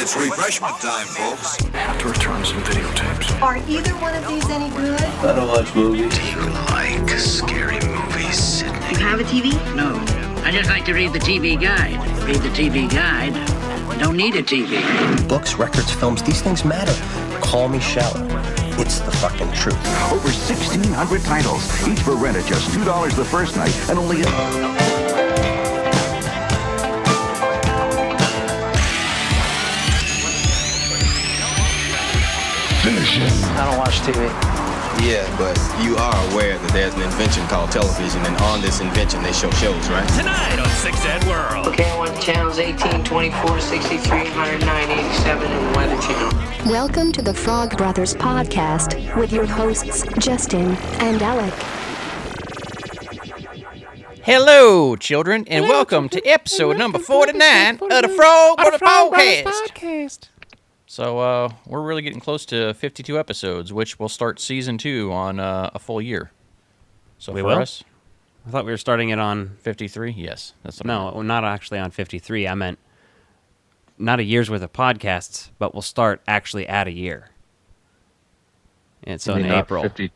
It's refreshment time, folks. Have to return some videotapes. Are either one of these any good? I don't watch movies. Do you like scary movies, Sydney? You have a TV? No. I just like to read the TV guide. Read the TV guide. Don't need a TV. Books, records, films, these things matter. Call me shallow. It's the fucking truth. Over 1,600 titles, each for rent at just $2 the first night, and only I don't watch TV. Yeah, but you are aware that there's an invention called television, and on this invention they show shows, right? Tonight on 6 Ed World. Okay, I want the channels 18, 24, 63, 109, 87, and Weather Channel. Welcome to the Frog Brothers Podcast with your hosts, Justin and Alec. Hello, children, and welcome to episode number 49 of the Frog Brothers Podcast. So, we're really getting close to 52 episodes, which will start season 2 on a full year. So we for will? us, I thought we were starting it on 53. Yes, that's what no, not actually on 53. I meant not a year's worth of podcasts, but we'll start actually at a year. And so in April. 52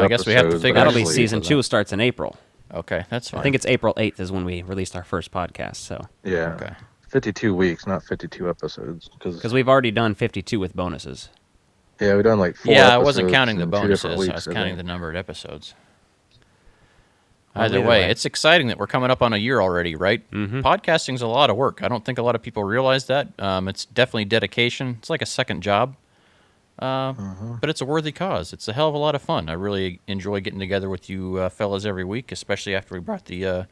I guess we have to figure that'll be season 2 starts in April. Okay, that's fine. I think it's April 8th is when we released our first podcast. So yeah, okay. 52 weeks, not 52 episodes. Because we've already done 52 with bonuses. Yeah, we've done like 4 Yeah, I episodes wasn't counting the in 2 bonuses. different weeks, I was counting the number of episodes. Well, Either way, it's exciting that we're coming up on a year already, right? Mm-hmm. Podcasting's a lot of work. I don't think a lot of people realize that. It's definitely dedication. It's like a second job. But it's a worthy cause. It's a hell of a lot of fun. I really enjoy getting together with you fellas every week, especially after we brought the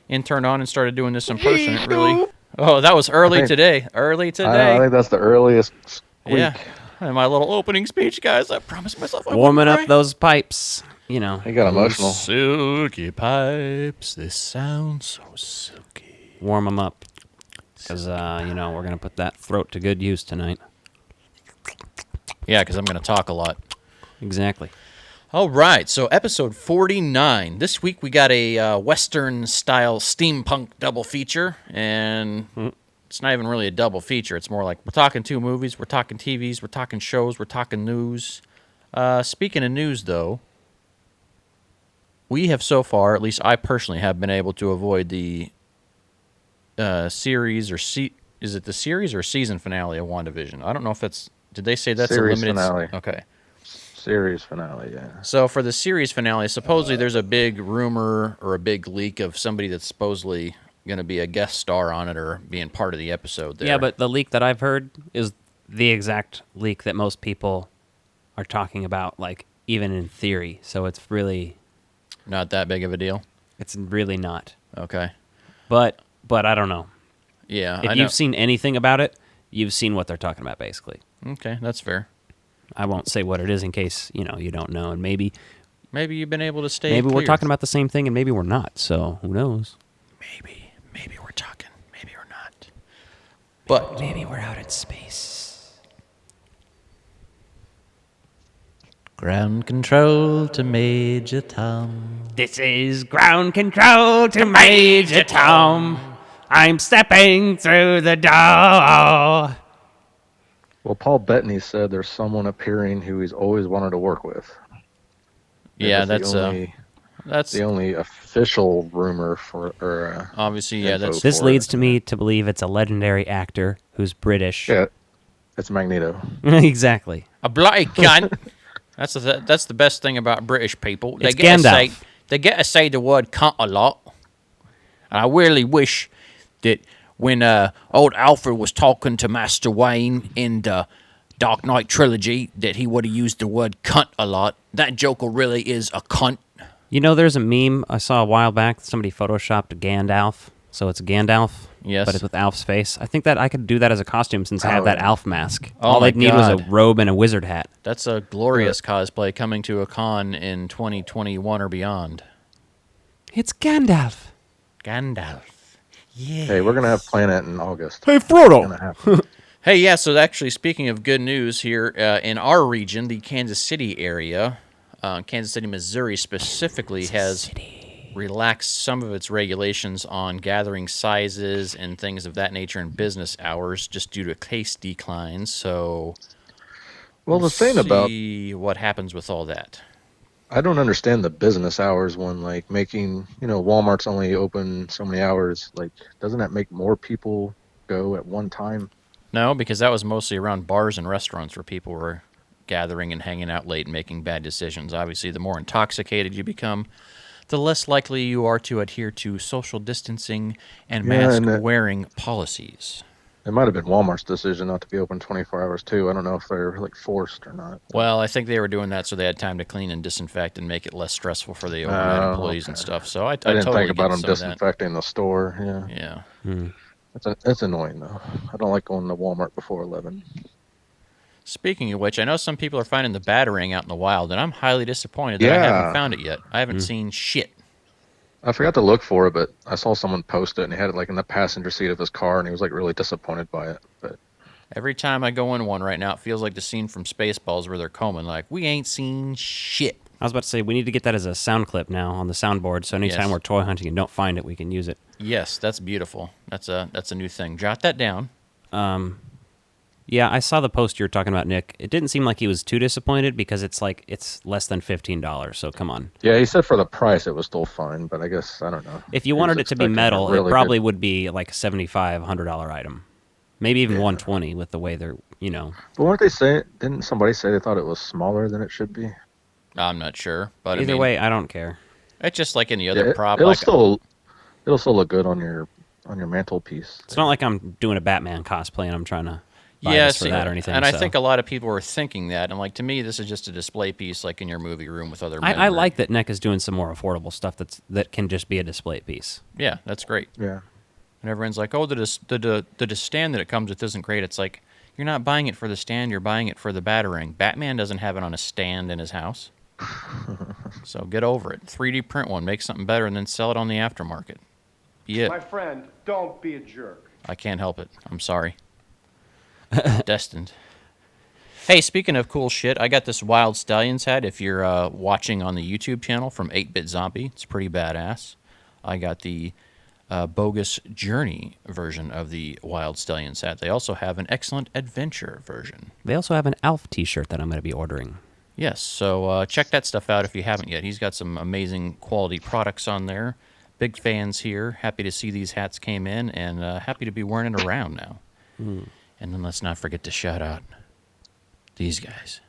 intern on and started doing this in person. It really... Oh, that was early today. Early today. I think that's the earliest squeak. Yeah. And my little opening speech, guys. I promised myself I warming wouldn't up those pipes, you know. He got emotional. Silky pipes, this sounds so silky. Warm them up. Because, we're going to put that throat to good use tonight. Yeah, because I'm going to talk a lot. Exactly. All right, so episode 49. This week we got a Western-style steampunk double feature, and it's not even really a double feature. It's more like we're talking 2 movies, we're talking TVs, we're talking shows, we're talking news. Speaking of news, though, we have so far, at least I personally, have been able to avoid the series or is it the series or season finale of Wandavision? I don't know if that's... Did they say that's series a limited... finale. Okay. Series finale, yeah. So for the series finale, supposedly there's a big rumor or a big leak of somebody that's supposedly going to be a guest star on it or being part of the episode there. Yeah, but the leak that I've heard is the exact leak that most people are talking about, like, even in theory. So it's really... Not that big of a deal? It's really not. Okay. But I don't know. Yeah, If you've seen anything about it, you've seen what they're talking about, basically. Okay, that's fair. I won't say what it is in case, you don't know, and maybe you've been able to stay Maybe clear. we're talking about the same thing, and maybe we're not, so who knows? Maybe we're talking, maybe we're not. But maybe we're out in space. Ground control to Major Tom. This is ground control to Major Tom. I'm stepping through the door. Well, Paul Bettany said there's someone appearing who he's always wanted to work with. Yeah, that's the only official rumor for. Obviously, yeah. This leads to me to believe it's a legendary actor who's British. Yeah, it's Magneto. Exactly. A bloody cunt. That's the best thing about British people. It's Gandalf. They get to say the word cunt a lot, and I really wish that. When old Alfred was talking to Master Wayne in the Dark Knight trilogy, that he would have used the word cunt a lot. That Joker really is a cunt. There's a meme I saw a while back. Somebody photoshopped Gandalf. So it's Gandalf, yes, but it's with Alf's face. I think that I could do that as a costume since I have that Alf mask. Oh, all they'd need was a robe and a wizard hat. That's a glorious cosplay coming to a con in 2021 or beyond. It's Gandalf. Gandalf. Yeah. Hey, we're going to have Planet in August. Hey, Frodo! Hey, yeah, so actually, speaking of good news here, in our region, the Kansas City area, Kansas City, Missouri specifically, has relaxed some of its regulations on gathering sizes and things of that nature in business hours just due to case declines. So the thing about what happens with all that. I don't understand the business hours one, like making, Walmart's only open so many hours. Like, doesn't that make more people go at one time? No, because that was mostly around bars and restaurants where people were gathering and hanging out late and making bad decisions. Obviously, the more intoxicated you become, the less likely you are to adhere to social distancing and mask-wearing policies. It might have been Walmart's decision not to be open 24 hours, too. I don't know if they're, forced or not. Well, I think they were doing that so they had time to clean and disinfect and make it less stressful for the overnight employees and stuff. So I didn't totally think about them get some of disinfecting the store. Yeah. That's annoying, though. I don't like going to Walmart before 11. Speaking of which, I know some people are finding the Batarang out in the wild, and I'm highly disappointed that I haven't found it yet. I haven't seen shit. I forgot to look for it, but I saw someone post it, and he had it in the passenger seat of his car, and he was really disappointed by it. But every time I go in one right now, it feels like the scene from Spaceballs where they're combing, we ain't seen shit. I was about to say, we need to get that as a sound clip now on the soundboard, so anytime we're toy hunting and don't find it, we can use it. Yes, that's beautiful. That's a new thing. Jot that down. Yeah, I saw the post you were talking about, Nick. It didn't seem like he was too disappointed because it's less than $15, so come on. Yeah, he said for the price it was still fine, but I guess, I don't know. If you wanted it to be metal, it probably would be a $75, $100 item. Maybe even $120 with the way they're, But weren't they saying, didn't somebody say they thought it was smaller than it should be? I'm not sure, but either way, I don't care. It's just like any other prop. It'll still look good on your mantelpiece. It's not like I'm doing a Batman cosplay and I'm trying to buy this for that or anything. And I think a lot of people were thinking that. And to me, this is just a display piece in your movie room with other men. I like that Nick is doing some more affordable stuff that can just be a display piece. Yeah, that's great. Yeah. And everyone's like, oh, the stand that it comes with isn't great. It's like, you're not buying it for the stand, you're buying it for the Batarang. Batman doesn't have it on a stand in his house. So get over it. 3D print one, make something better, and then sell it on the aftermarket. Be it. My friend, don't be a jerk. I can't help it. I'm sorry. Destined. Hey, speaking of cool shit, I got this Wild Stallions hat. If you're watching on the YouTube channel from 8-Bit Zombie, it's pretty badass. I got the Bogus Journey version of the Wild Stallions hat. They also have an Excellent Adventure version. They also have an Alf t-shirt that I'm going to be ordering. Yes, so check that stuff out if you haven't yet. He's got some amazing quality products on there. Big fans here. Happy to see these hats came in, and happy to be wearing it around now. And then let's not forget to shout out these guys,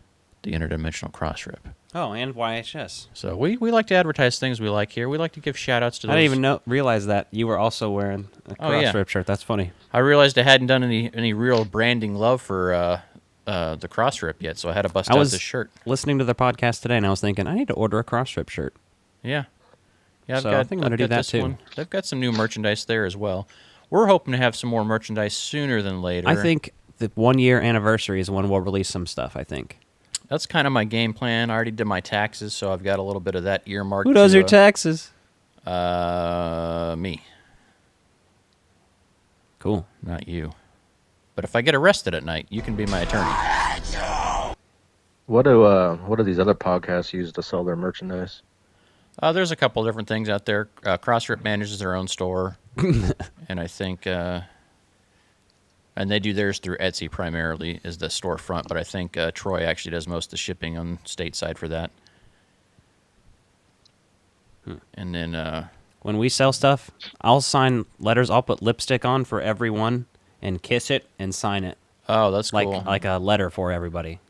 the Interdimensional Cross Rip. Oh, and YHS. So we like to advertise things we like here. We like to give shout outs to those. I didn't even realize that you were also wearing a Cross Rip shirt. That's funny. I realized I hadn't done any real branding love for the Cross Rip yet, so I had to bust out this shirt. Listening to the podcast today, and I was thinking, I need to order a Cross Rip shirt. Yeah. Yeah, I think I'm going to do that too. One. They've got some new merchandise there as well. We're hoping to have some more merchandise sooner than later. I think the 1 year anniversary is when we'll release some stuff, I think. That's kind of my game plan. I already did my taxes, so I've got a little bit of that earmarked. Who does your taxes? Me. Cool. Not you. But if I get arrested at night, you can be my attorney. What do these other podcasts use to sell their merchandise? There's a couple different things out there. CrossRip manages their own store, and I think, and they do theirs through Etsy primarily is the storefront. But I think Troy actually does most of the shipping on stateside for that. And then when we sell stuff, I'll sign letters. I'll put lipstick on for everyone and kiss it and sign it. Oh, that's cool. Like a letter for everybody.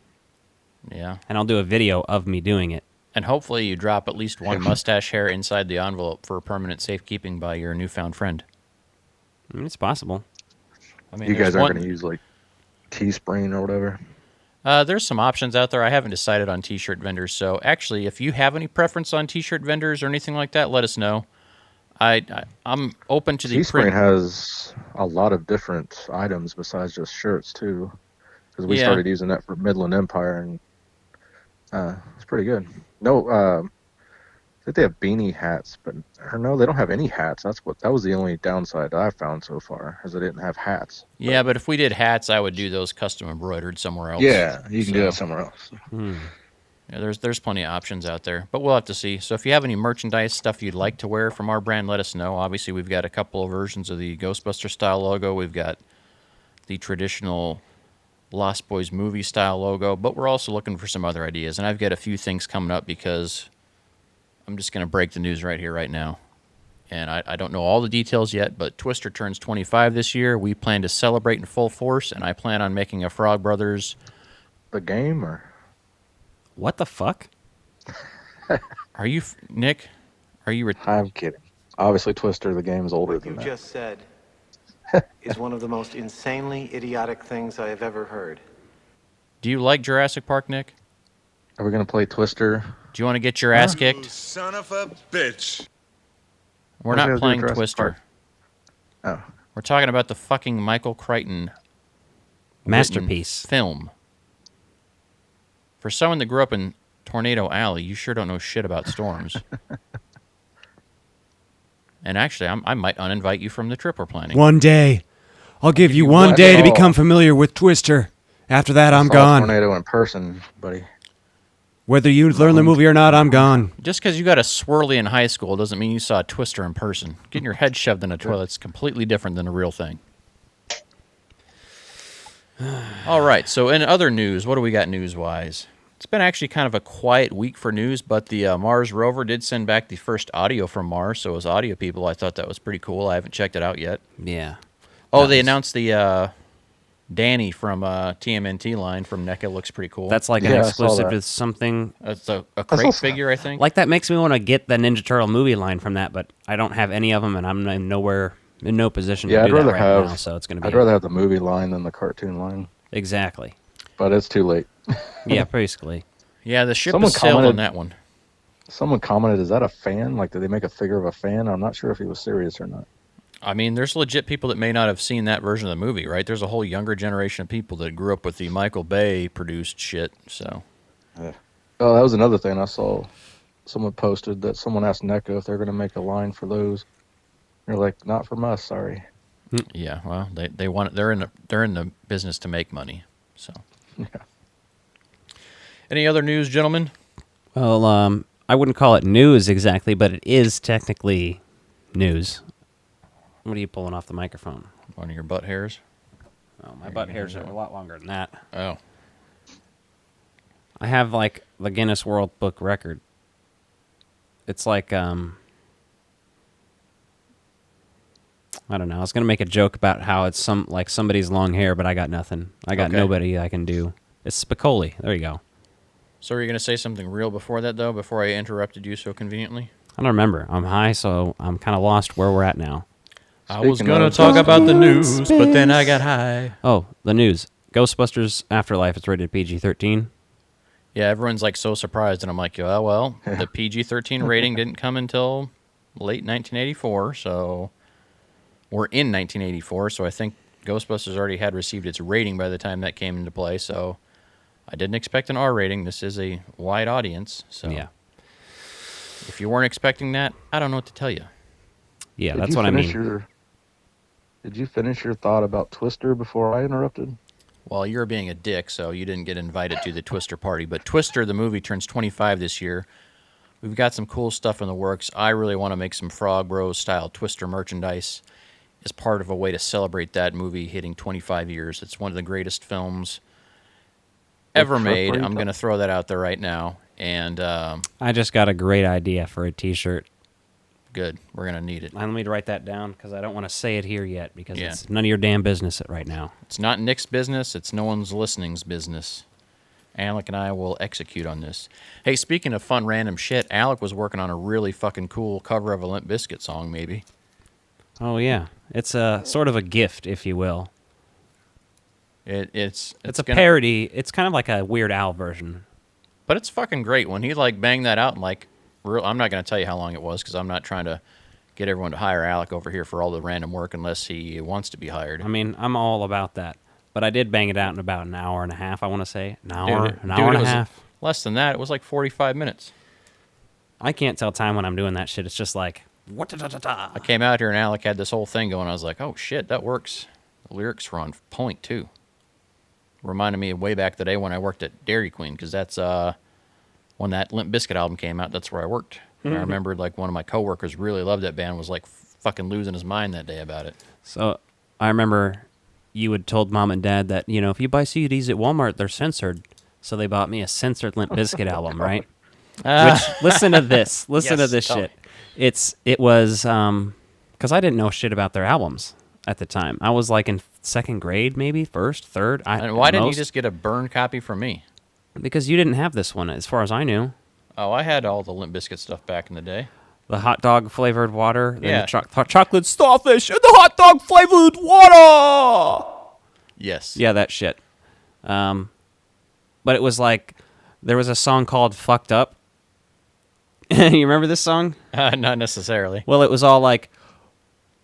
Yeah. And I'll do a video of me doing it. And hopefully you drop at least one mustache hair inside the envelope for permanent safekeeping by your newfound friend. I mean, it's possible. I mean, you guys aren't going to use Teespring or whatever? There's some options out there. I haven't decided on T-shirt vendors. So actually, if you have any preference on T-shirt vendors or anything like that, let us know. I'm open to the Teespring has a lot of different items besides just shirts too, because we started using that for Midland Empire, and it's pretty good. No, I think they have beanie hats, but no, they don't have any hats. That was the only downside that I found so far, is they didn't have hats. Yeah, but if we did hats, I would do those custom embroidered somewhere else. Yeah, you can do that somewhere else. Yeah, there's plenty of options out there, but we'll have to see. So if you have any merchandise stuff you'd like to wear from our brand, let us know. Obviously, we've got a couple of versions of the Ghostbuster style logo. We've got the traditional Lost Boys movie style logo, but we're also looking for some other ideas. And I've got a few things coming up because I'm just going to break the news right here, right now. And I don't know all the details yet, but Twister turns 25 this year. We plan to celebrate in full force, and I plan on making a Frog Brothers. The game, or what the fuck? Are you, Nick? Are you? I'm kidding. Obviously, Twister, the game, is older than that. You just said is one of the most insanely idiotic things I have ever heard. Do you like Jurassic Park, Nick? Are we going to play Twister? Do you want to get your ass kicked? Son of a bitch. We're not playing Twister. Oh. We're talking about the fucking Michael Crichton masterpiece film. For someone that grew up in Tornado Alley, you sure don't know shit about storms. And actually, I might uninvite you from the trip we're planning. One day. I'll give you one day to become familiar with Twister. After that, I'm gone. Tornado in person, buddy. Whether you learn the movie or not, I'm gone. Just because you got a swirly in high school doesn't mean you saw a Twister in person. Getting your head shoved in a toilet's completely different than a real thing. All right, so in other news, what do we got news-wise? It's been actually kind of a quiet week for news, but the Mars rover did send back the first audio from Mars, so as audio people, I thought that was pretty cool. I haven't checked it out yet. Yeah. Oh, they announced the Danny from TMNT line from NECA. Looks pretty cool. That's like an exclusive to something. That's a crate figure, I think. Like, that makes me want to get the Ninja Turtle movie line from that, but I don't have any of them, and I'm in no position to do that right now, so it's going to be... I'd rather have the movie line than the cartoon line. Exactly. But it's too late. Yeah, basically. Yeah, the ship has sailed on that one. Someone commented, is that a fan? Like, did they make a figure of a fan? I'm not sure if he was serious or not. I mean, there's legit people that may not have seen that version of the movie, right? There's a whole younger generation of people that grew up with the Michael Bay produced shit, so. Yeah. Oh, that was another thing I saw. Someone posted that someone asked NECA if they're going to make a line for those. They're like, not from us, sorry. Yeah, well, they want it. They're in the business to make money, so. Yeah. Any other news, gentlemen? Well, I wouldn't call it news exactly, but it is technically news. What are you pulling off the microphone? One of your butt hairs? Oh, my butt hairs are a lot longer than that. Oh. I have, like, the Guinness World Book record. It's like, I don't know. I was going to make a joke about how it's like somebody's long hair, but I got nothing. I got nobody I can do. It's Spicoli. There you go. So are you going to say something real before that, though, before I interrupted you so conveniently? I don't remember. I'm high, so I'm kind of lost where we're at now. I was going to talk about the news, but then I got high. Oh, the news. Ghostbusters Afterlife is rated PG-13. Yeah, everyone's like so surprised, and I'm like, oh, well, the PG-13 rating didn't come until late 1984, so we're in 1984, so I think Ghostbusters already had received its rating by the time that came into play, so I didn't expect an R rating. This is a wide audience, so yeah. If you weren't expecting that, I don't know what to tell you. Yeah, that's what I mean. Did you finish your thought about Twister before I interrupted? Well, you're being a dick, so you didn't get invited to the Twister party. But Twister, the movie, turns 25 this year. We've got some cool stuff in the works. I really want to make some Frog Bros-style Twister merchandise as part of a way to celebrate that movie hitting 25 years. It's one of the greatest films ever made. I'm going to throw that out there right now. And I just got a great idea for a T-shirt. Good. We're going to need it. Let me write that down because I don't want to say it here yet because it's none of your damn business right now. It's not Nick's business. It's no one's listening's business. Alec and I will execute on this. Hey, speaking of fun random shit, Alec was working on a really fucking cool cover of a Limp Bizkit song, maybe. Oh, yeah. It's a sort of a gift, if you will. It's a parody. It's kind of like a Weird Al version. But it's fucking great. When he like banged that out and like... I'm not going to tell you how long it was because I'm not trying to get everyone to hire Alec over here for all the random work unless he wants to be hired. I mean, I'm all about that. But I did bang it out in about an hour and a half, I want to say. An hour and a half. Less than that. It was like 45 minutes. I can't tell time when I'm doing that shit. It's just like... I came out here and Alec had this whole thing going. I was like, oh, shit, that works. The lyrics were on point, too. Reminded me of way back the day when I worked at Dairy Queen because that's... when that Limp Bizkit album came out, that's where I worked. And I remembered like one of my coworkers really loved that band, was like fucking losing his mind that day about it. So I remember you had told Mom and Dad that, if you buy CDs at Walmart, they're censored. So they bought me a censored Limp Bizkit album, right? Which, listen to this. Listen to this shit. It was, because I didn't know shit about their albums at the time. I was like in second grade, maybe, first, third. And why didn't you just get a burned copy from me? Because you didn't have this one, as far as I knew. Oh, I had all the Limp Bizkit stuff back in the day. The hot dog flavored water, yeah. The chocolate starfish, and the hot dog flavored water. Yes. Yeah, that shit. But it was like, there was a song called Fucked Up. You remember this song? Not necessarily. Well, it was all like,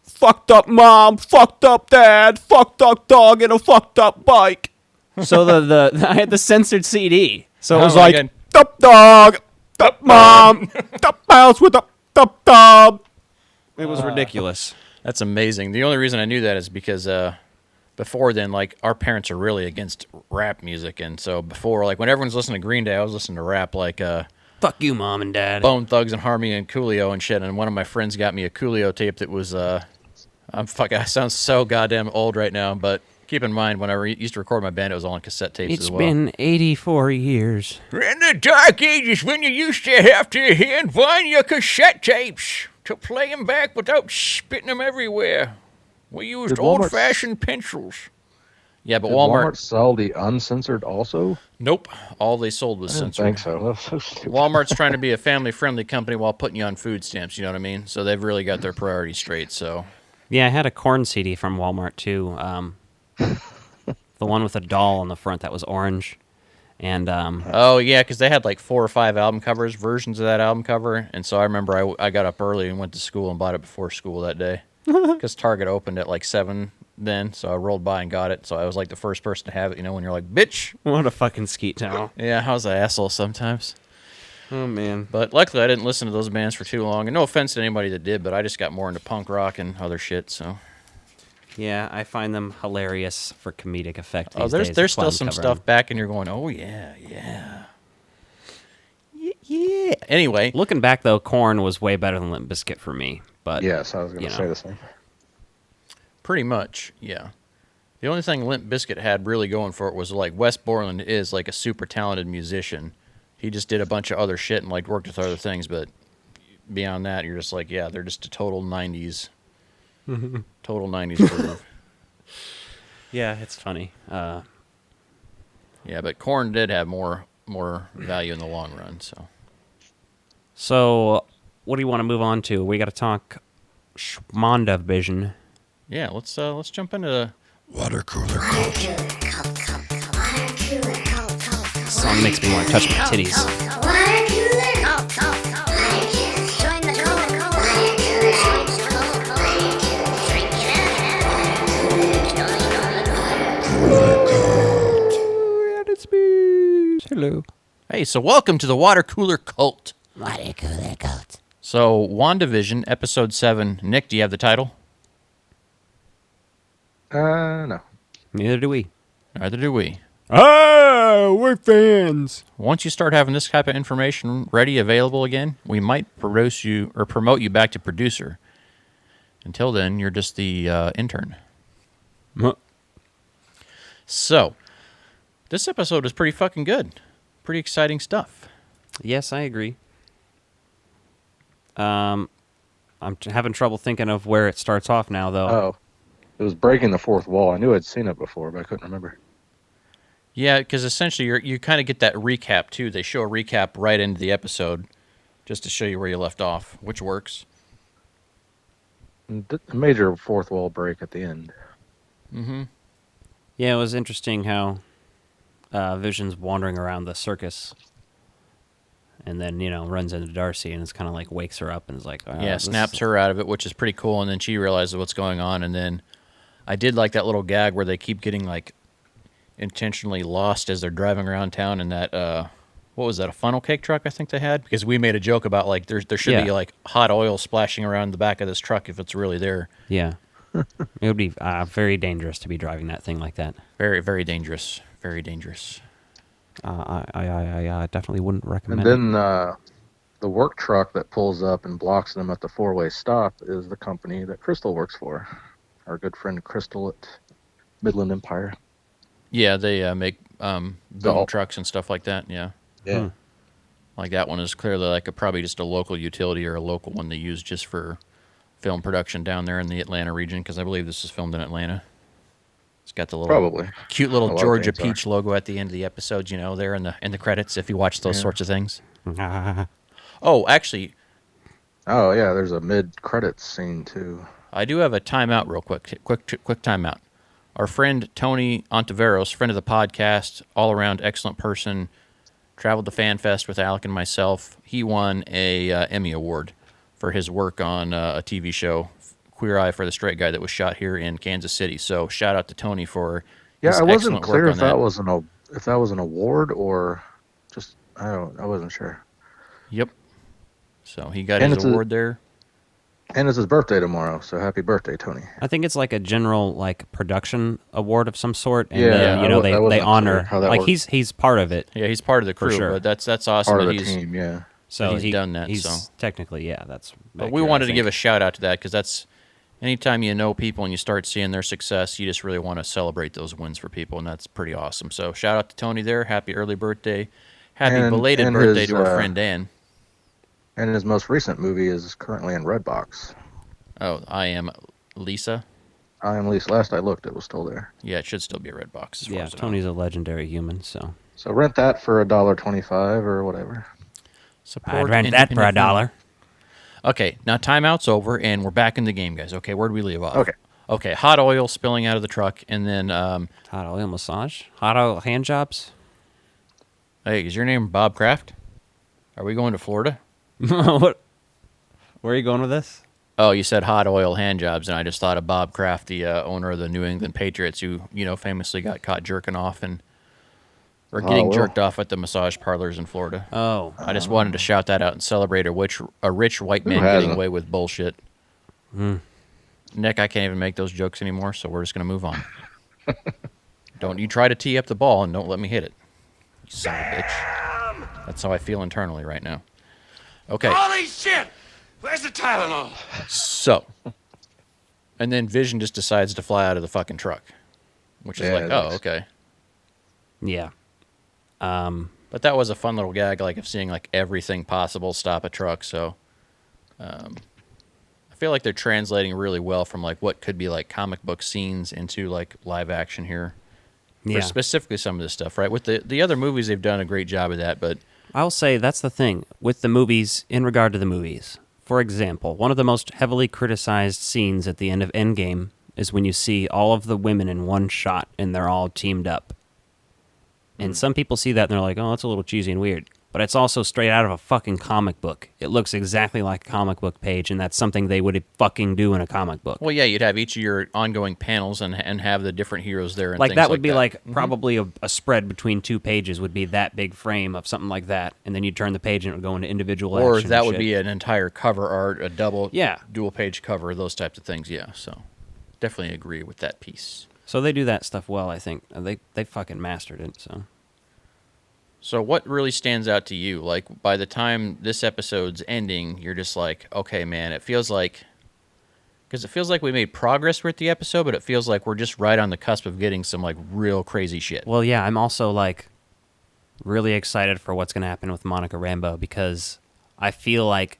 fucked up mom, fucked up dad, fucked up dog, and a fucked up bike. So I had the censored CD. So it was like, up dog, up mom, up mouse with up dog. It was ridiculous. That's amazing. The only reason I knew that is because before then, like, our parents are really against rap music, and so before, like, when everyone's listening to Green Day, I was listening to rap, like, fuck you, Mom and Dad, Bone Thugs and Harmony and Coolio and shit. And one of my friends got me a Coolio tape that was, I sound so goddamn old right now, but keep in mind, when I used to record my band, it was all on cassette tapes as well. It's been 84 years. In the dark ages, when you used to have to hand find your cassette tapes to play them back without spitting them everywhere, we used old-fashioned pencils. Yeah, but Did Walmart sell the uncensored also? Nope. All they sold was censored. I think so. That's so stupid. Walmart's trying to be a family-friendly company while putting you on food stamps, you know what I mean? So they've really got their priorities straight, so... Yeah, I had a Korn CD from Walmart, too. The one with a doll on the front that was orange. And oh, yeah, because they had like 4 or 5 album covers, versions of that album cover. And so I remember I got up early and went to school and bought it before school that day. Because Target opened at like 7 then, so I rolled by and got it. So I was like the first person to have it, when you're like, bitch. What a fucking skeet towel. Yeah, I was an asshole sometimes. Oh, man. But luckily I didn't listen to those bands for too long. And no offense to anybody that did, but I just got more into punk rock and other shit, so... Yeah, I find them hilarious for comedic effect these days. There's still some stuff stuff back, and you're going, oh, yeah. Yeah. Anyway. Looking back, though, Korn was way better than Limp Bizkit for me. But yes, I was going to say the same. Pretty much, yeah. The only thing Limp Bizkit had really going for it was, like, Wes Borland is, like, a super talented musician. He just did a bunch of other shit and, like, worked with other things, but beyond that, you're just like, yeah, they're just a total 90s... Total 90s groove. Yeah, it's funny. Yeah, but Korn did have more value in the long run. So, what do you want to move on to? We got to talk Wandavision. Yeah, let's jump into the water cooler cult. This song makes me want to touch my titties. Hello. Hey, so welcome to the Water Cooler Cult. Water Cooler Cult. So, Wandavision, Episode 7. Nick, do you have the title? No. Neither do we. Neither do we. Oh, we're fans. Once you start having this type of information ready, available again, we might promote you back to producer. Until then, you're just the intern. So, this episode is pretty fucking good. Pretty exciting stuff. Yes, I agree. I'm having trouble thinking of where it starts off now, though. Oh, it was breaking the fourth wall. I knew I'd seen it before, but I couldn't remember. Yeah, because essentially you kind of get that recap, too. They show a recap right into the episode just to show you where you left off, which works. A major fourth wall break at the end. Mm-hmm. Yeah, it was interesting how Vision's wandering around the circus and then, runs into Darcy and it's kind of like wakes her up and is like... snaps her out of it, which is pretty cool, and then she realizes what's going on, and then I did like that little gag where they keep getting, like, intentionally lost as they're driving around town in that, what was that, a funnel cake truck I think they had? Because we made a joke about, like, there should be, like, hot oil splashing around the back of this truck if it's really there. Yeah. It would be very dangerous to be driving that thing like that. Very, very dangerous. Very dangerous. I definitely wouldn't recommend And then the work truck that pulls up and blocks them at the four-way stop is the company that Crystal works for. Our good friend Crystal at Midland Empire. Yeah, they make boom trucks and stuff like that. Yeah. Yeah. Like that one is clearly like probably just a local utility or a local one they use just for film production down there in the Atlanta region, because I believe this is filmed in Atlanta. It's got the little cute little Georgia Peach logo at the end of the episodes, there in the credits if you watch those sorts of things. Oh, actually. Oh, yeah, there's a mid-credits scene, too. I do have a timeout real quick. Quick timeout. Our friend Tony Ontiveros, friend of the podcast, all-around excellent person, traveled to FanFest with Alec and myself. He won a Emmy Award for his work on a TV show, Queer Eye for the Straight Guy, that was shot here in Kansas City. So shout out to Tony for his excellent work on that. Yeah, I wasn't clear if that was an award or just I wasn't sure. Yep. So he got his award there. And it's his birthday tomorrow, so happy birthday, Tony. I think it's like a general production award of some sort, and then, they honor he's part of it. Yeah, he's part of the crew, sure. but that's awesome part that of the team, yeah. So he's done that. He's so technically, that's. But we wanted to give a shout out to that, because that's anytime you know people and you start seeing their success, you just really want to celebrate those wins for people, and that's pretty awesome. So shout out to Tony there. Happy early birthday. Happy belated birthday to our friend Dan. And his most recent movie is currently in Redbox. Oh, I Am Lisa? I Am Lisa. Last I looked, it was still there. Yeah, it should still be a Redbox. Yeah, Tony's a legendary human, so. So rent that for $1.25 or whatever. I'd rent that for $1. Okay, now timeout's over, and we're back in the game, guys. Okay, where do we leave off? Okay, hot oil spilling out of the truck, and then... hot oil massage? Hot oil hand jobs? Hey, is your name Bob Kraft? Are we going to Florida? What? Where are you going with this? Oh, you said hot oil hand jobs, and I just thought of Bob Kraft, the owner of the New England Patriots, who, famously got caught jerking off or getting jerked off at the massage parlors in Florida. Oh. I just wanted to shout that out and celebrate a rich white man getting away with bullshit. Nick, I can't even make those jokes anymore, so we're just going to move on. Don't you try to tee up the ball and don't let me hit it. You son of a bitch. That's how I feel internally right now. Okay. Holy shit! Where's the Tylenol? So, and then Vision just decides to fly out of the fucking truck, which is okay. Yeah. But that was a fun little gag, of seeing everything possible stop a truck. So, I feel like they're translating really well from what could be comic book scenes into live action here. Yeah. For specifically some of this stuff, right? With the other movies, they've done a great job of that, but I'll say that's the thing with the movies in regard to the movies. For example, one of the most heavily criticized scenes at the end of Endgame is when you see all of the women in one shot and they're all teamed up. And some people see that and they're like, oh, that's a little cheesy and weird. But it's also straight out of a fucking comic book. It looks exactly like a comic book page, and that's something they would fucking do in a comic book. Well, yeah, you'd have each of your ongoing panels and have the different heroes there. And that would be probably a spread between two pages would be that big frame of something like that, and then you'd turn the page and it would go into individual action. Or that would be an entire cover art, a dual page cover, those types of things, yeah. So definitely agree with that piece. So they do that stuff well, I think. They fucking mastered it, so... So what really stands out to you? By the time this episode's ending, you're just okay, man, it feels like... Because it feels like we made progress with the episode, but it feels like we're just right on the cusp of getting some, real crazy shit. Well, yeah, I'm also, really excited for what's going to happen with Monica Rambeau, because I feel like...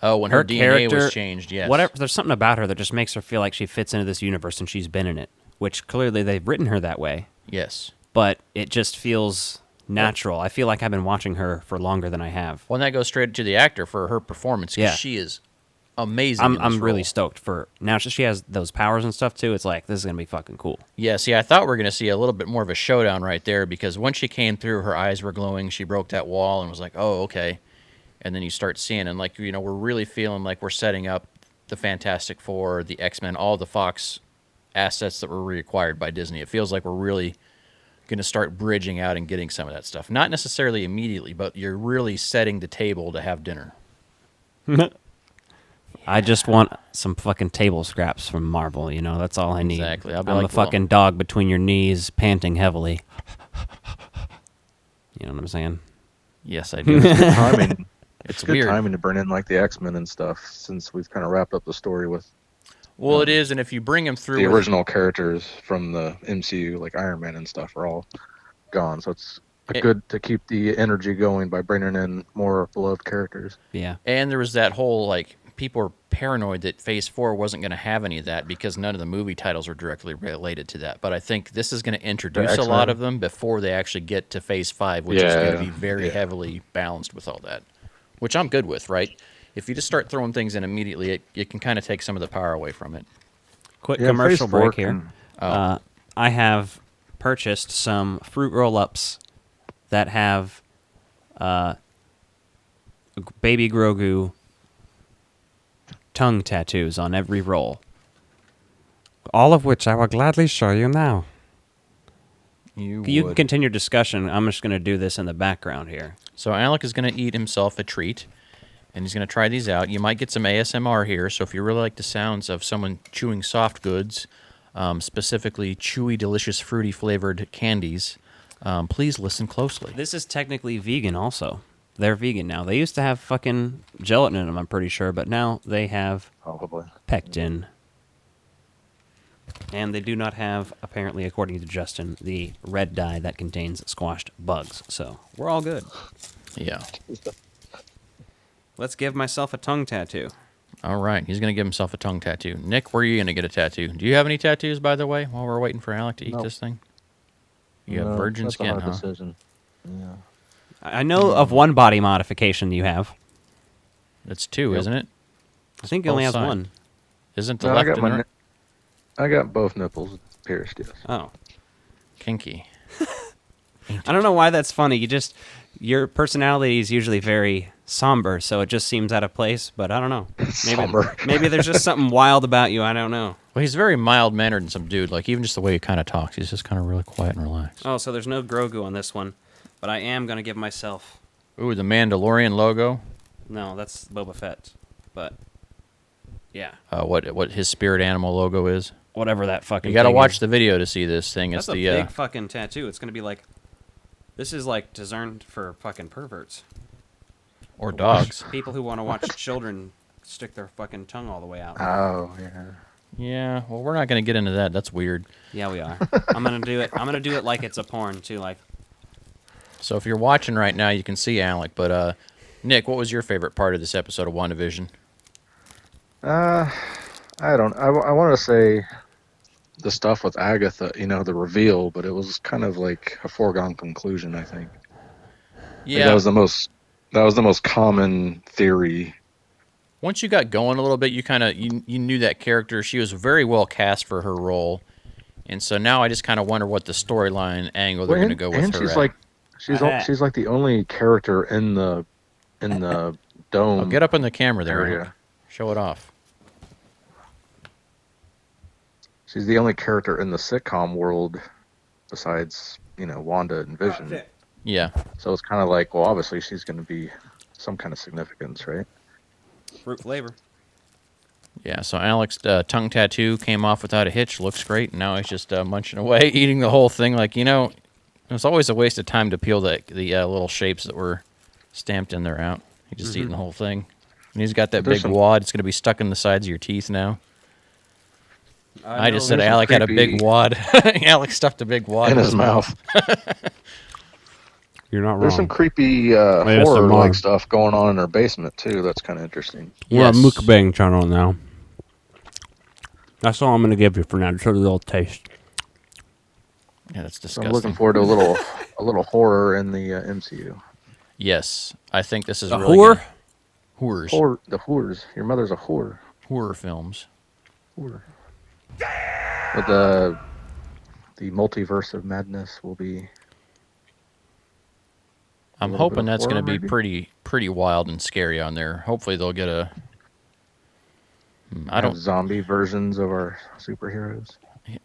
Oh, when her DNA was changed, yes. Whatever, there's something about her that just makes her feel like she fits into this universe and she's been in it, which clearly they've written her that way. Yes. But it just feels... natural. I feel like I've been watching her for longer than I have. Well, and that goes straight to the actor for her performance, because she is amazing. I'm really stoked for now. She has those powers and stuff too. It's this is gonna be fucking cool. Yeah. See, I thought we were gonna see a little bit more of a showdown right there, because once she came through, her eyes were glowing. She broke that wall and was like, "Oh, okay." And then you start seeing, and we're really feeling like we're setting up the Fantastic Four, the X-Men, all the Fox assets that were reacquired by Disney. It feels like we're really going to start bridging out and getting some of that stuff. Not necessarily immediately, but you're really setting the table to have dinner. I just want some fucking table scraps from Marvel, that's all I need. Exactly. I'm a fucking dog between your knees, panting heavily. You know what I'm saying? Yes, I do. It's good timing. It's good weird. timing to bring in like the X-Men and stuff, since we've kind of wrapped up the story with. Well, it is, and if you bring him through the original characters from the MCU, like Iron Man and stuff, are all gone. So it's good to keep the energy going by bringing in more beloved characters. Yeah. And there was that whole, like, people were paranoid that Phase 4 wasn't going to have any of that because none of the movie titles are directly related to that. But I think this is going to introduce a lot of them before they actually get to Phase 5, which is going to be very heavily balanced with all that, which I'm good with, right? If you just start throwing things in immediately, it can kind of take some of the power away from it. Quick commercial break here. I have purchased some fruit roll-ups that have Baby Grogu tongue tattoos on every roll. All of which I will gladly show you now. You can continue discussion. I'm just going to do this in the background here. So Alec is going to eat himself a treat, and he's going to try these out. You might get some ASMR here, so if you really like the sounds of someone chewing soft goods, specifically chewy, delicious, fruity-flavored candies, please listen closely. This is technically vegan also. They're vegan now. They used to have fucking gelatin in them, I'm pretty sure, but now they have pectin. And they do not have, apparently, according to Justin, the red dye that contains squashed bugs. So we're all good. Yeah. Let's give myself a tongue tattoo. All right. He's going to give himself a tongue tattoo. Nick, where are you going to get a tattoo? Do you have any tattoos, by the way, while we're waiting for Alec to eat this thing? You have virgin that's skin, a hard huh? decision. Yeah. I know of one body modification you have. That's two, isn't it? I think he only has one. Isn't the left and right? I got both nipples pierced, yes. Oh. Kinky. I don't know why that's funny. Your personality is usually very somber, so it just seems out of place, but I don't know. Maybe there's just something wild about you. I don't know. Well, he's very mild-mannered and subdued. Like, even just the way he kind of talks, he's just kind of really quiet and relaxed. Oh, so there's no Grogu on this one, but I am going to give myself... Ooh, the Mandalorian logo? No, that's Boba Fett, but... Yeah. What his spirit animal logo is? Whatever that fucking You got to thing watch is. the video to see this thing. That's It's a the big fucking tattoo. It's going to be like... This is like designed for fucking perverts. Or dogs. People who want to watch children stick their fucking tongue all the way out. Oh, yeah. Yeah, well, we're not going to get into that. That's weird. Yeah, we are. I'm going to do it. I'm going to do it like it's a porn, too. Like. So if you're watching right now, you can see Alec. But, Nick, what was your favorite part of this episode of WandaVision? I want to say the stuff with Agatha, the reveal, but it was kind of like a foregone conclusion, I think. Yeah. Like that was the most common theory. Once you got going a little bit, you knew that character. She was very well cast for her role. And so now I just kind of wonder what the storyline angle they're going to go with and her she's at. like she's like the only character in the dome. Oh, get up in the camera there. Area. Show it off. She's the only character in the sitcom world besides, Wanda and Vision. Yeah. So it's kind of like, well, obviously she's going to be some kind of significance, right? Fruit flavor. Yeah, so Alec's tongue tattoo came off without a hitch. Looks great. And now he's just munching away, eating the whole thing. Like, it's always a waste of time to peel the little shapes that were stamped in there out. He's just eating the whole thing. And he's got that big wad. It's going to be stuck in the sides of your teeth now. I just said Alec had a big wad. Alec stuffed a big wad in his mouth. You're not wrong. There's some creepy horror-like stuff going on in her basement, too. That's kind of interesting. We're on mukbang channel now. That's all I'm going to give you for now. Just a little taste. Yeah, that's So disgusting. I'm looking forward to a little horror in the MCU. Yes, I think this is a really whore? Whores. The whores. Your mother's a whore. Horror films. Whore. But the multiverse of madness will be... I'm hoping that's going to be pretty wild and scary on there. Hopefully they'll get a... zombie versions of our superheroes.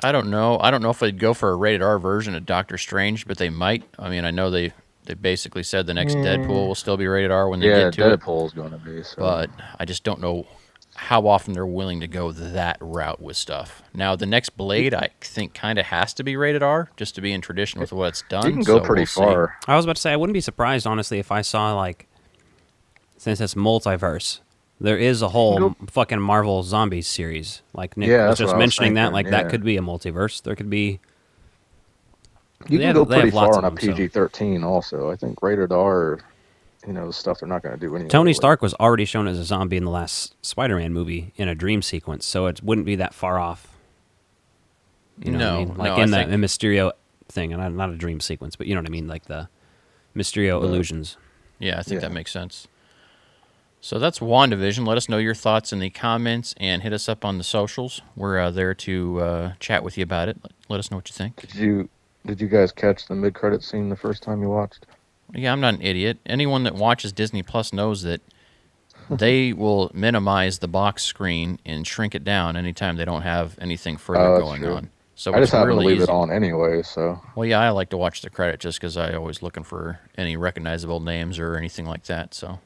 I don't know. I don't know if they'd go for a rated R version of Doctor Strange, but they might. I mean, I know they basically said the next Deadpool will still be rated R when they get to it. Deadpool's going to be. So. But I just don't know how often they're willing to go that route with stuff. Now, the next Blade, I think, kind of has to be rated R, just to be in tradition with what it's done. You can go pretty far. I was about to say, I wouldn't be surprised, honestly, if I saw, like, since it's multiverse, there is a whole fucking Marvel Zombies series. Like Nick was just mentioning that, like, that could be a multiverse. There could be... You can go pretty far on a PG-13 also. I think rated R... stuff they're not going to do anyway. Tony Stark was already shown as a zombie in the last Spider-Man movie in a dream sequence, so it wouldn't be that far off. You know what I mean? Like in the Mysterio thing, and not a dream sequence, but you know what I mean, like the Mysterio illusions. Yeah, I think that makes sense. So that's WandaVision. Let us know your thoughts in the comments and hit us up on the socials. We're there to chat with you about it. Let us know what you think. Did you guys catch the mid-credit scene the first time you watched? Yeah, I'm not an idiot. Anyone that watches Disney Plus knows that they will minimize the box screen and shrink it down anytime they don't have anything further going on. So I just happen to leave it on anyway. So. Well, yeah, I like to watch the credit just because I always looking for any recognizable names or anything like that. So.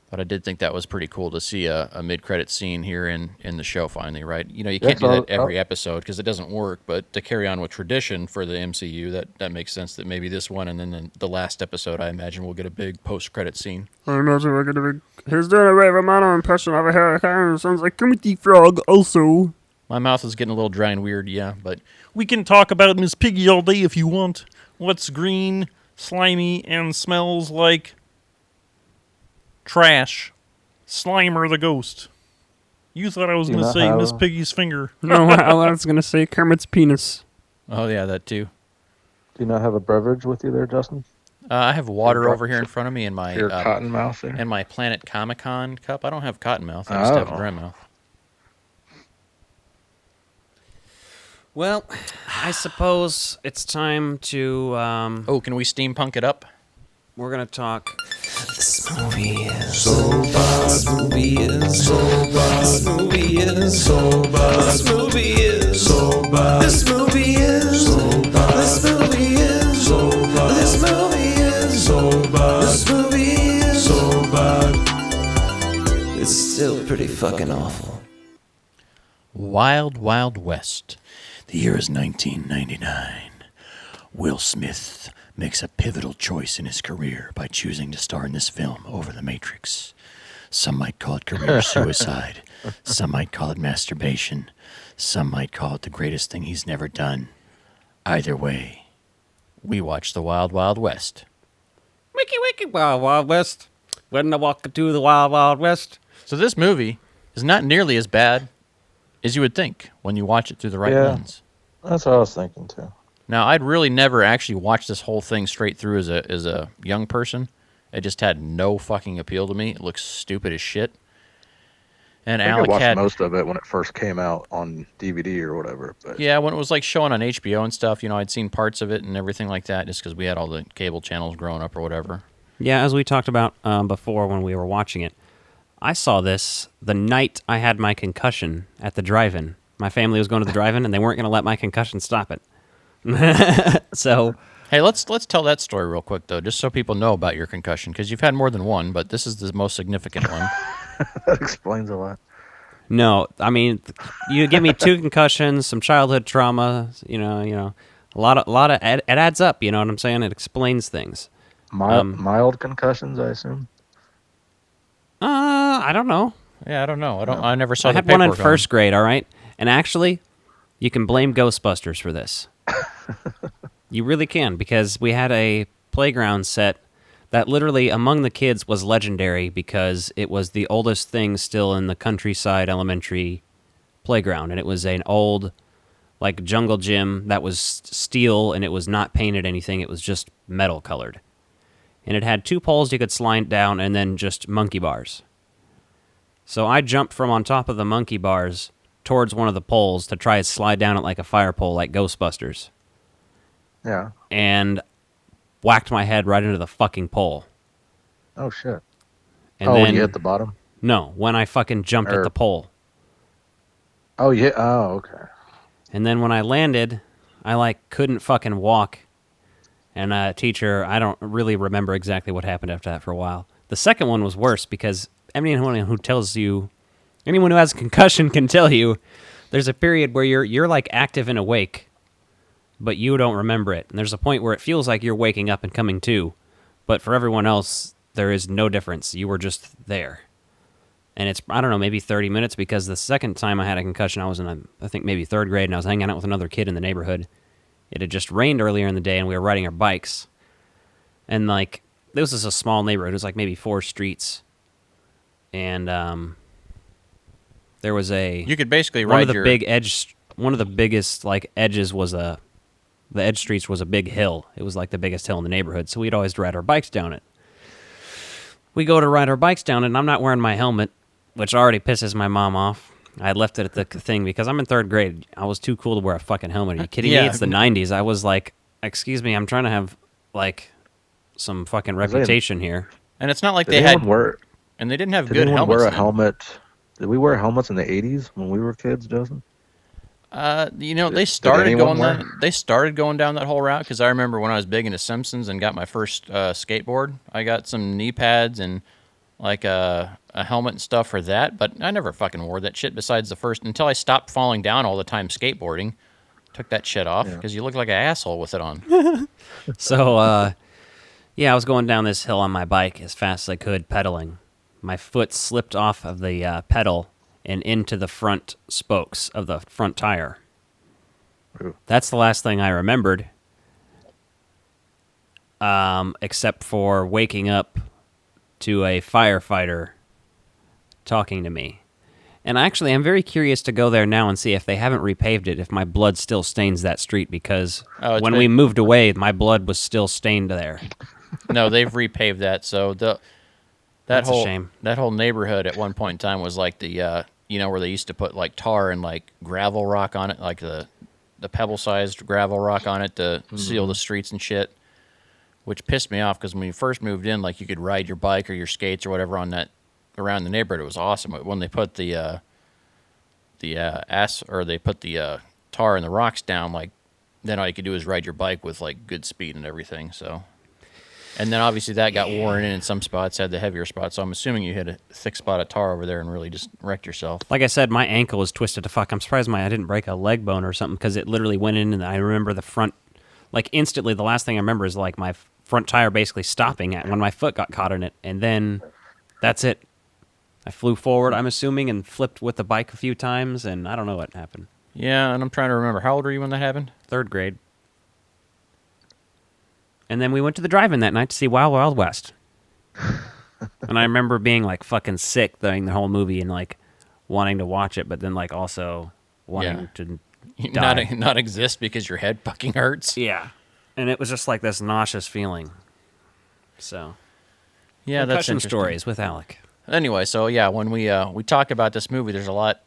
But I did think that was pretty cool to see a mid-credit scene here in the show finally, right? You can't do that every episode because it doesn't work, but to carry on with tradition for the MCU, that makes sense that maybe this one and then the last episode, I imagine, we'll get a big post-credit scene. I imagine we're going to be... He's doing a Ray Romano impression of a hurricane. Sounds like Kermit Frog also. My mouth is getting a little dry and weird, yeah, but... We can talk about Miss Piggy all day if you want. What's green, slimy, and smells like... trash. Slimer the ghost. You thought I was going to say Miss Piggy's finger. No, I was going to say Kermit's penis. Oh, yeah, that too. Do you not have a beverage with you there, Justin? I have water over here in front of me in my... Your Cottonmouth there? And my Planet Comic-Con cup. I don't have Cottonmouth. I just have Dry Mouth. Well, I suppose it's time to... can we steampunk it up? We're going to talk... This movie is so bad. This movie is so bad. This movie is so bad. This movie is so bad. This movie is so bad. This movie is so bad. This movie is so bad. This movie is so bad. It's still pretty fucking awful. Wild Wild West. The year is 1999. Will Smith makes a pivotal choice in his career by choosing to star in this film over The Matrix. Some might call it career suicide. Some might call it masturbation. Some might call it the greatest thing he's never done. Either way, we watch The Wild Wild West. Wiki wiki Wild Wild West. When I walk into the Wild Wild West. So this movie is not nearly as bad as you would think when you watch it through the right lens. That's what I was thinking too. Now, I'd really never actually watched this whole thing straight through as a young person. It just had no fucking appeal to me. It looks stupid as shit. And I watched most of it when it first came out on DVD or whatever. But. Yeah, when it was like showing on HBO and stuff, I'd seen parts of it and everything like that just because we had all the cable channels growing up or whatever. Yeah, as we talked about before when we were watching it, I saw this the night I had my concussion at the drive-in. My family was going to the drive-in and they weren't going to let my concussion stop it. So, hey, let's tell that story real quick though, just so people know about your concussion, because you've had more than one, but this is the most significant one. That explains a lot. No, I mean, you give me 2 concussions, some childhood trauma, a lot of it adds up. You know what I'm saying? It explains things. Mild concussions, I assume. I don't know. Yeah, I don't know. I never saw. I had one in first grade. All right, and actually, you can blame Ghostbusters for this. You really can, because we had a playground set that literally among the kids was legendary because it was the oldest thing still in the countryside elementary playground, and it was an old like jungle gym that was steel, and it was not painted anything. It was just metal colored, and it had 2 poles you could slide down and then just monkey bars. So I jumped from on top of the monkey bars towards one of the poles to try to slide down it like a fire pole like Ghostbusters. Yeah. And whacked my head right into the fucking pole. Oh, shit. And then, when you hit the bottom? No, when I fucking jumped at the pole. Oh, yeah. Oh, okay. And then when I landed, I, couldn't fucking walk. And teacher, I don't really remember exactly what happened after that for a while. The second one was worse because anyone who tells you Anyone who has a concussion can tell you there's a period where you're like active and awake, but you don't remember it. And there's a point where it feels like you're waking up and coming to, but for everyone else, there is no difference. You were just there. And it's, I don't know, maybe 30 minutes, because the second time I had a concussion, I was in, I think, maybe third grade, and I was hanging out with another kid in the neighborhood. It had just rained earlier in the day, and we were riding our bikes. And, like, this was a small neighborhood. It was, like, maybe 4 streets. And there was a... You could basically one ride of the your... big edge... One of the biggest, like, edges was a... The edge streets was a big hill. It was, like, the biggest hill in the neighborhood, so we'd always ride our bikes down it. We go to ride our bikes down it, and I'm not wearing my helmet, which already pisses my mom off. I had left it at the thing because I'm in third grade. I was too cool to wear a fucking helmet. Are you kidding me? It's the 90s. I was like, excuse me, I'm trying to have, like, some fucking reputation here. And it's not like they had... and they didn't have good helmets. Wear a helmet? Did we wear helmets in the 80s when we were kids, Justin? You know, they started going down that whole route, because I remember when I was big into Simpsons and got my first skateboard, I got some knee pads and like a helmet and stuff for that, but I never fucking wore that shit besides the first, until I stopped falling down all the time skateboarding. Took that shit off because you look like an asshole with it on. So, yeah, I was going down this hill on my bike as fast as I could, pedaling. My foot slipped off of the pedal and into the front spokes of the front tire. Ooh. That's the last thing I remembered, except for waking up to a firefighter talking to me. And actually, I'm very curious to go there now and see if they haven't repaved it, if my blood still stains that street, because when we moved away, my blood was still stained there. No, they've repaved that, so That's a shame. That whole neighborhood at one point in time was like the you know, where they used to put like tar and like gravel rock on it, like the pebble-sized gravel rock on it to seal the streets and shit, which pissed me off because when you first moved in, like you could ride your bike or your skates or whatever on that around the neighborhood. It was awesome. But when they put the tar and the rocks down, like then all you could do is ride your bike with like good speed and everything. So. And then obviously that got worn in some spots, had the heavier spots. So I'm assuming you hit a thick spot of tar over there and really just wrecked yourself. Like I said, my ankle was twisted to fuck. I'm surprised I didn't break a leg bone or something, because it literally went in, and I remember the front, like instantly, the last thing I remember is like my front tire basically stopping at when my foot got caught in it. And then that's it. I flew forward, I'm assuming, and flipped with the bike a few times, and I don't know what happened. Yeah, and I'm trying to remember. How old were you when that happened? Third grade. And then we went to the drive-in that night to see Wild Wild West. And I remember being like fucking sick during the whole movie and like wanting to watch it, but then like also wanting to die. Not exist because your head fucking hurts. Yeah. And it was just like this nauseous feeling. So, yeah, that's Concussion interesting. Stories with Alec. Anyway, so yeah, when we talk about this movie, there's a lot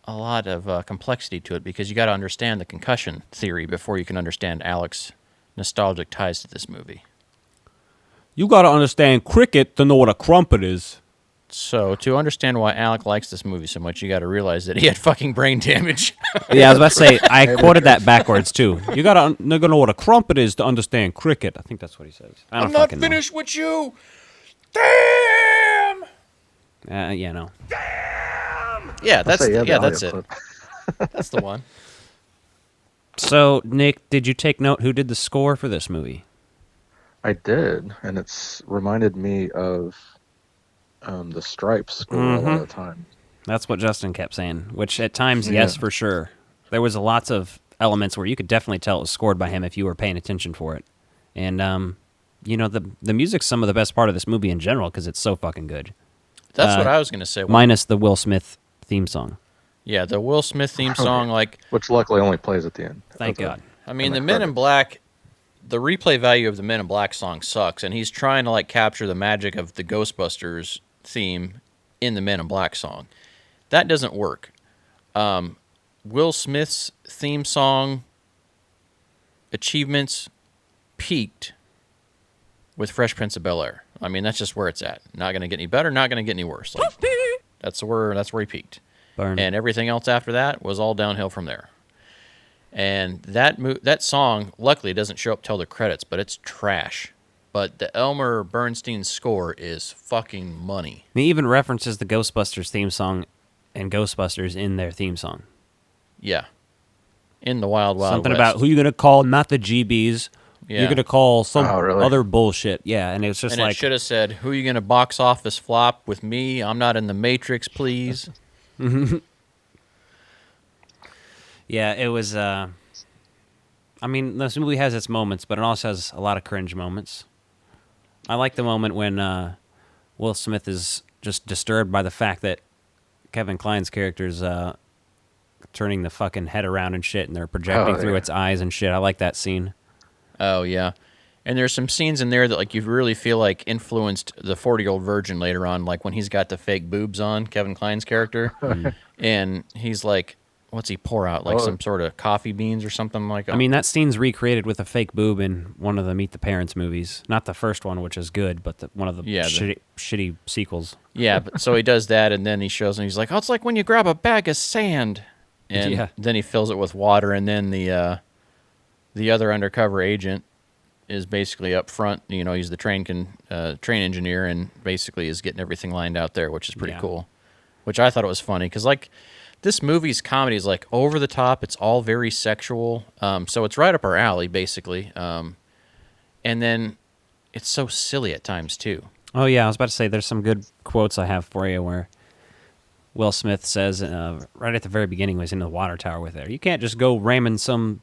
of complexity to it, because you got to understand the concussion theory before you can understand Alec's nostalgic ties to this movie. You gotta understand cricket to know what a crumpet is. So, to understand why Alec likes this movie so much, you gotta realize that he had fucking brain damage. Yeah, I was about to say, I quoted that backwards, too. You gotta know what a crumpet is to understand cricket. I think that's what he says. I'm not finished with you! Damn! Yeah, no. Damn! Yeah, that's it. That's the one. So, Nick, did you take note who did the score for this movie? I did, and it's reminded me of the Stripes score a lot of the time. That's what Justin kept saying, which at times, yes, for sure. There was lots of elements where you could definitely tell it was scored by him if you were paying attention for it. And, you know, the music's some of the best part of this movie in general, because it's so fucking good. That's what I was going to say. Minus the Will Smith theme song. Yeah, the Will Smith theme song, which luckily only plays at the end. Thank God. I mean, the Men in Black, the replay value of the Men in Black song sucks, and he's trying to capture the magic of the Ghostbusters theme in the Men in Black song. That doesn't work. Will Smith's theme song achievements peaked with Fresh Prince of Bel-Air. I mean, that's just where it's at. Not going to get any better, not going to get any worse. That's where he peaked. Burn. And everything else after that was all downhill from there. And that song, luckily, doesn't show up till the credits, but it's trash. But the Elmer Bernstein score is fucking money. He even references the Ghostbusters theme song and Ghostbusters in their theme song. Yeah. In the Wild Wild Something West. about who you going to call, not the GBs. Yeah. You're going to call some really? other bullshit. Yeah, and it's just and like... it should have said, who are you going to box office flop with me? I'm not in the Matrix, please. Yeah, it was... I mean, this movie has its moments, but it also has a lot of cringe moments. I like the moment when Will Smith is just disturbed by the fact that Kevin Kline's character's turning the fucking head around and shit, and they're projecting through its eyes and shit. I like that scene. Oh, yeah. And there's some scenes in there that like you really feel like influenced the 40-year-old virgin later on, like when he's got the fake boobs on, Kevin Kline's character, and he's like, what's he pour out? Like some sort of coffee beans or something like that? I mean, that scene's recreated with a fake boob in one of the Meet the Parents movies. Not the first one, which is good, but one of the shitty sequels. Yeah, but so he does that, and then he shows him, he's like, oh, it's like when you grab a bag of sand. And then he fills it with water, and then the other undercover agent is basically up front. You know, he's the train engineer, and basically is getting everything lined out there, which is pretty cool. Which I thought it was funny, because like this movie's comedy is like over the top. It's all very sexual, so it's right up our alley, basically. And then it's so silly at times too. Oh yeah, I was about to say there's some good quotes I have for you where Will Smith says right at the very beginning when he's in the water tower with her, you can't just go ramming some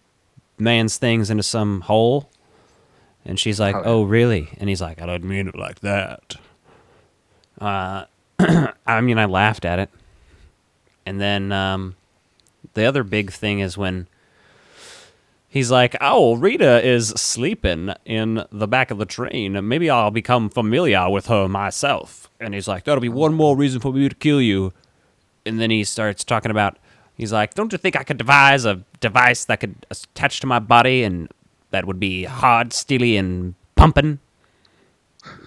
man's things into some hole. And she's like, oh, really? And he's like, I don't mean it like that. I mean, I laughed at it. And then the other big thing is when he's like, oh, Rita is sleeping in the back of the train. Maybe I'll become familiar with her myself. And he's like, that'll be one more reason for me to kill you. And then he starts talking about, he's like, don't you think I could devise a device that could attach to my body and that would be hard, steely, and pumping?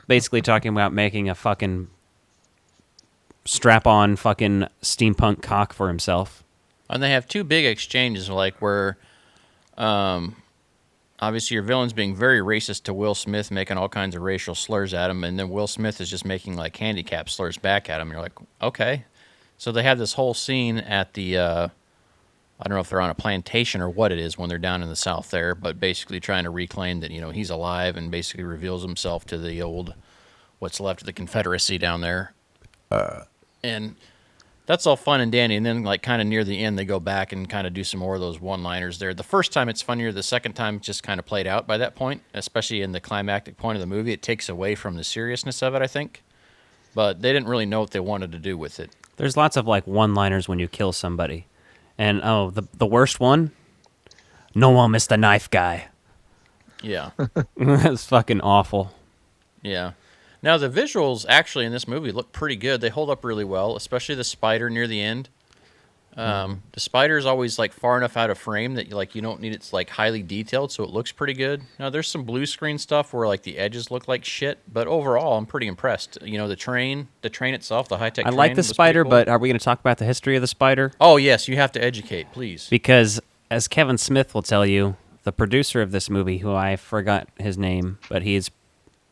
Basically talking about making a fucking strap-on fucking steampunk cock for himself. And they have two big exchanges, like where obviously your villain's being very racist to Will Smith, making all kinds of racial slurs at him, and then Will Smith is just making like handicap slurs back at him. You're like, okay. So they have this whole scene at the, I don't know if they're on a plantation or what it is when they're down in the South there, but basically trying to reclaim that, you know, he's alive and basically reveals himself to the old, what's left of the Confederacy down there. And that's all fun and dandy. And then like kind of near the end, they go back and kind of do some more of those one-liners there. The first time it's funnier. The second time it's just kind of played out by that point, especially in the climactic point of the movie. It takes away from the seriousness of it, I think. But they didn't really know what they wanted to do with it. There's lots of like one-liners when you kill somebody. And the worst one, no one missed the knife guy. Yeah. That's fucking awful. Yeah. Now the visuals actually in this movie look pretty good. They hold up really well, especially the spider near the end. The spider is always like far enough out of frame that you don't need it's like highly detailed, so it looks pretty good. Now there's some blue screen stuff where like the edges look like shit, but overall I'm pretty impressed. You know, the train itself, the high-tech train. I like the spider, cool. But are we going to talk about the history of the spider? Oh yes, you have to educate, please. Because as Kevin Smith will tell you, the producer of this movie, who I forgot his name, but he's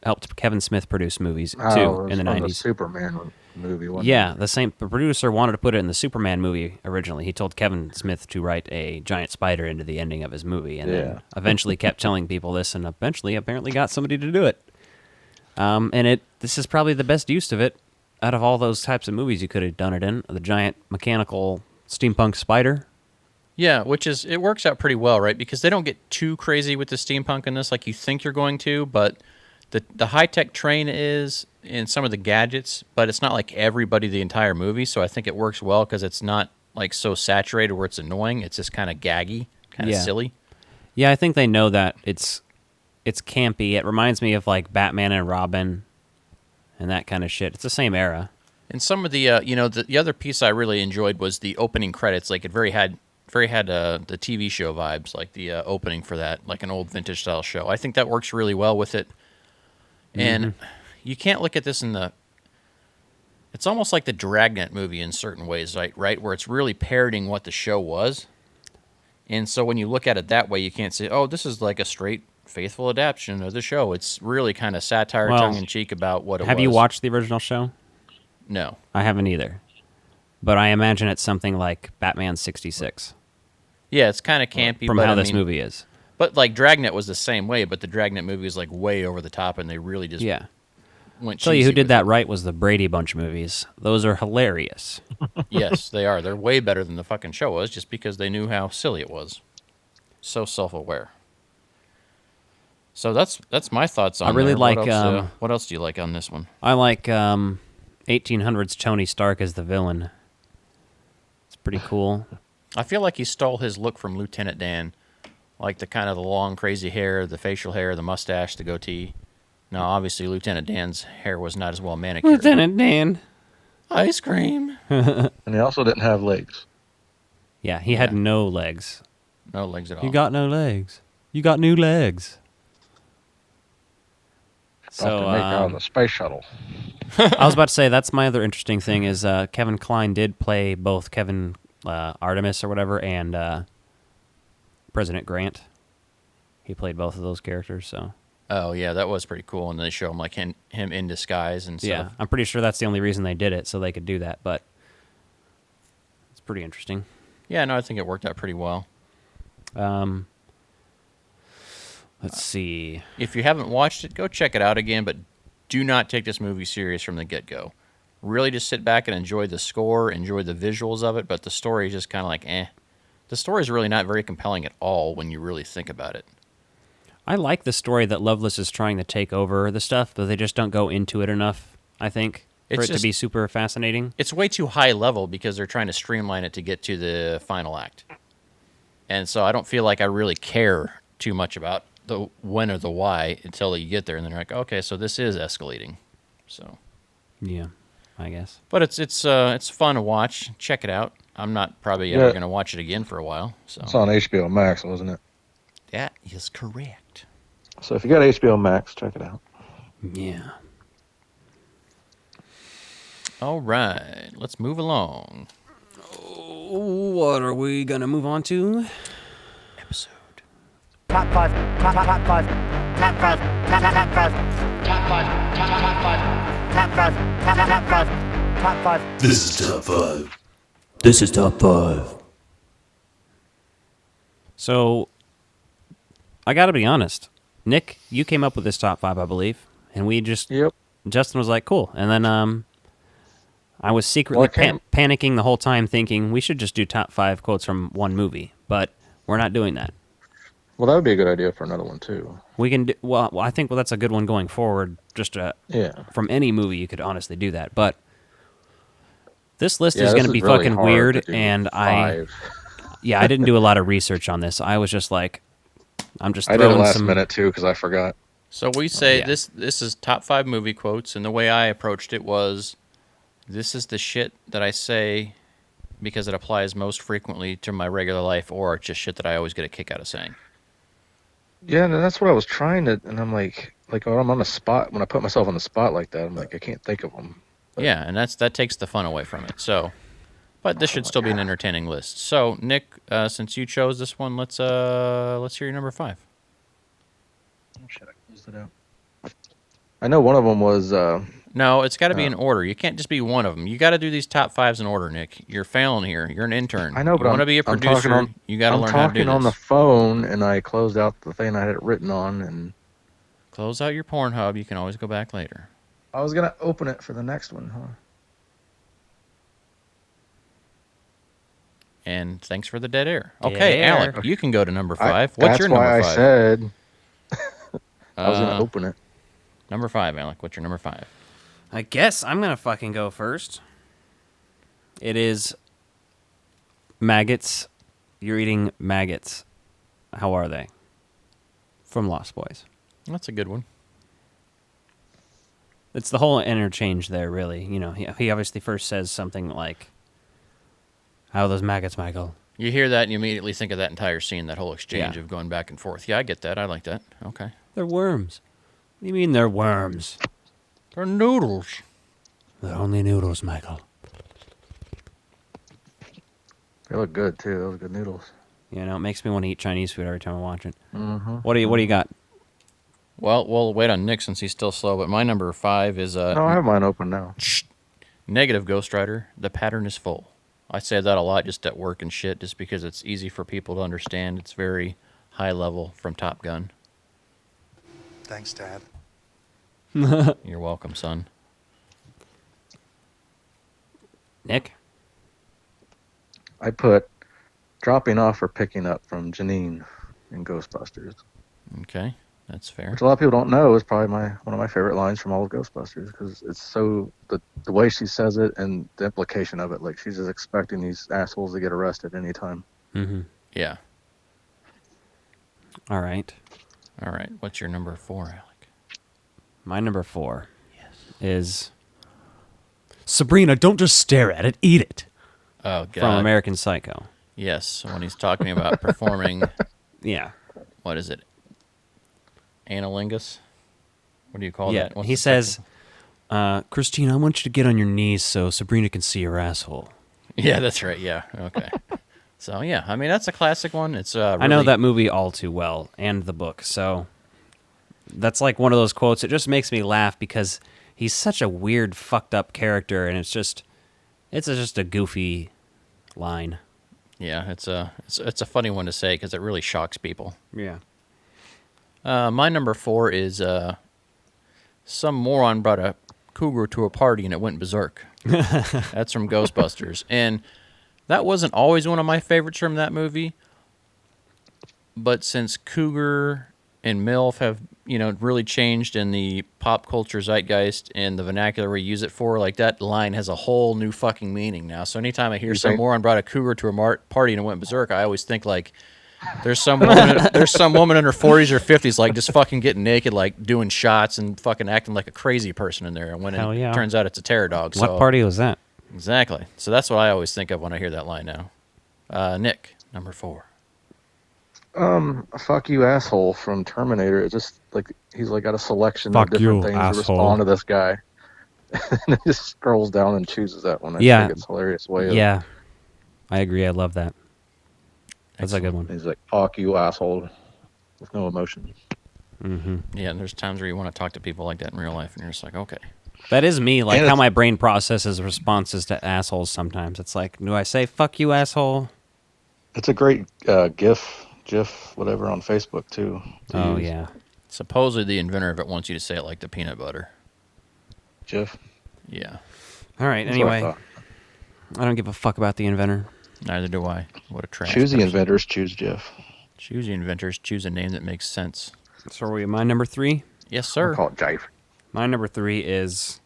helped Kevin Smith produce movies too in the 90s. The Superman movie. The producer wanted to put it in the Superman movie originally. He told Kevin Smith to write a giant spider into the ending of his movie, and then eventually kept telling people this, and eventually apparently got somebody to do it. And this is probably the best use of it out of all those types of movies you could have done it in. The giant mechanical steampunk spider. Yeah, it works out pretty well, right? Because they don't get too crazy with the steampunk in this like you think you're going to, but the high-tech train is in some of the gadgets, but it's not like everybody the entire movie, so I think it works well because it's not like so saturated where it's annoying. It's just kind of gaggy, kind of silly. Yeah, I think they know that it's campy. It reminds me of like Batman and Robin and that kind of shit. It's the same era. And some of the the other piece I really enjoyed was the opening credits. Like it very had the TV show vibes, like the opening for that, like an old vintage style show. I think that works really well with it. And you can't look at this it's almost like the Dragnet movie in certain ways, right? Where it's really parroting what the show was. And so when you look at it that way, you can't say, oh, this is like a straight, faithful adaptation of the show. It's really kind of satire, tongue-in-cheek about what it was. Have you watched the original show? No. I haven't either. but I imagine it's something like Batman 66. Yeah, it's kind of campy. From but how this movie is. But like Dragnet was the same way, but the Dragnet movie was like way over the top, and they really just went. Tell you who did that right was the Brady Bunch movies. Those are hilarious. Yes, they are. They're way better than the fucking show was, just because they knew how silly it was. So self-aware. So that's my thoughts on. I really like. What else do you like on this one? I like 1800s Tony Stark as the villain. It's pretty cool. I feel like he stole his look from Lieutenant Dan, like the kind of the long, crazy hair, the facial hair, the mustache, the goatee. Now, obviously, Lieutenant Dan's hair was not as well manicured. Lieutenant Dan, ice cream. And he also didn't have legs. Yeah, he had no legs. No legs at all. You got no legs. You got new legs. So make out on the space shuttle. I was about to say that's my other interesting thing is Kevin Kline did play both Kevin Artemis or whatever and President Grant. He played both of those characters. So. Oh yeah, that was pretty cool, and they show him like him in disguise and stuff. Yeah, I'm pretty sure that's the only reason they did it, so they could do that. But it's pretty interesting. Yeah, no, I think it worked out pretty well. Let's see. If you haven't watched it, go check it out again, but do not take this movie serious from the get-go. Really just sit back and enjoy the score, enjoy the visuals of it, but the story is just kind of like, eh. The story is really not very compelling at all when you really think about it. I like the story that Loveless is trying to take over the stuff, but they just don't go into it enough, I think, for it to be super fascinating. It's way too high level because they're trying to streamline it to get to the final act. And so I don't feel like I really care too much about the when or the why until you get there, and then you're like, okay, so this is escalating. So, yeah, I guess. But it's fun to watch. Check it out. I'm not probably ever going to watch it again for a while. So it's on HBO Max, wasn't it? That is correct. So if you got HBO Max, check it out. Yeah. All right, let's move along. What are we gonna move on to? Episode. Top 5. Top 5. Top 5. Top 5. Top 5. Top 5. Top 5. Top 5. Top 5. Top 5. Top 5. This is top 5. This is top 5. So, I gotta be honest. Nick, you came up with this top 5, I believe, and we just. Yep. Justin was like, "Cool," and then I was secretly panicking the whole time, thinking we should just do top 5 quotes from one movie, but we're not doing that. Well, that would be a good idea for another one too. We can do, well, I think that's a good one going forward. Just from any movie, you could honestly do that. But this list is going to be really fucking weird, and I didn't do a lot of research on this. I was just like, I'm just. I did it last minute too because I forgot. So we say this is top 5 movie quotes, and the way I approached it was, this is the shit that I say because it applies most frequently to my regular life, or it's just shit that I always get a kick out of saying. Yeah, and that's what I was trying to, and I'm like when I'm on the spot, when I put myself on the spot like that, I'm like, I can't think of them. But, yeah, and that takes the fun away from it. So, but this should still be an entertaining list. So, Nick, since you chose this one, let's hear your number 5. Oh shit, I closed it out. I know one of them was. No, it's got to be in order. You can't just be one of them. You got to do these top 5s in order, Nick. You're failing here. You're an intern. I know, but you want to be a producer. You got to learn how to do this. I'm talking on the phone, and I closed out the thing I had it written on, and close out your Pornhub. You can always go back later. I was gonna open it for the next one, huh? And thanks for the dead air. Okay, Alec, you can go to number 5. What's your number 5? That's why I said I was gonna open it. Number 5, Alec. What's your number 5? I guess I'm going to fucking go first. It is maggots. You're eating maggots. How are they? From Lost Boys. That's a good one. It's the whole interchange there, really. You know, he obviously first says something like, how are those maggots, Michael? You hear that and you immediately think of that entire scene, that whole exchange of going back and forth. Yeah, I get that. I like that. Okay. They're worms. What do you mean they're worms? They're noodles. They're only noodles, Michael. They look good too. Those are good noodles. You know, it makes me want to eat Chinese food every time I watch it. Mm-hmm. What do you got? Well, we'll wait on Nick since he's still slow. But my number 5 is no, I have mine open now. Negative Ghost Rider. The pattern is full. I say that a lot just at work and shit, just because it's easy for people to understand. It's very high level from Top Gun. Thanks, Dad. You're welcome, son. Nick? I put dropping off or picking up from Janine in Ghostbusters. Okay, that's fair. Which a lot of people don't know is probably one of my favorite lines from all of Ghostbusters, because it's so the way she says it and the implication of it, like she's just expecting these assholes to get arrested anytime. Mm-hmm. Yeah. All right. What's your number 4, Alec? My number 4 is Sabrina, don't just stare at it, eat it. Oh, God. From American Psycho. Yes, when he's talking about performing... Yeah. What is it? Analingus? What do you call that? He says, Christine, I want you to get on your knees so Sabrina can see your asshole. Yeah, that's right. Yeah, okay. So, yeah, I mean, that's a classic one. It's really... I know that movie all too well, and the book, so that's like one of those quotes. It just makes me laugh because he's such a weird, fucked up character, and it's just a goofy line. Yeah, it's a funny one to say because it really shocks people. Yeah. My number 4 is some moron brought a cougar to a party and it went berserk. That's from Ghostbusters. And that wasn't always one of my favorites from that movie. But since cougar and MILF have, really changed in the pop culture zeitgeist and the vernacular we use it for, like that line has a whole new fucking meaning now. So anytime I hear some moron brought a cougar to a party and it went berserk, I always think like there's some woman in her 40s or 50s like just fucking getting naked, like doing shots and fucking acting like a crazy person in there. And when it turns out it's a terror dog. What party was that? Exactly. So that's what I always think of when I hear that line now. Nick, number 4. Fuck you, asshole from Terminator. It's just like he's like got a selection fuck of different you, things asshole. to respond to this guy. And he just scrolls down and chooses that one. I think it's a hilarious way. Yeah, I agree. I love that. That's a good one. He's like, fuck you, asshole, with no emotion. Mm-hmm. Yeah, and there's times where you want to talk to people like that in real life, and you're just like, okay. That is me, like how my brain processes responses to assholes sometimes. It's like, do I say, fuck you, asshole? It's a great GIF, whatever, on Facebook, too. Oh, yeah. Supposedly the inventor of it wants you to say it like the peanut butter. GIF? Yeah. All right, anyway. I don't give a fuck about the inventor. Neither do I. What a trash Choose the person. inventors, choose GIF. Choose the inventors, choose a name that makes sense. So are we my number 3? Yes, sir. I'll call it Jive. My number 3 is...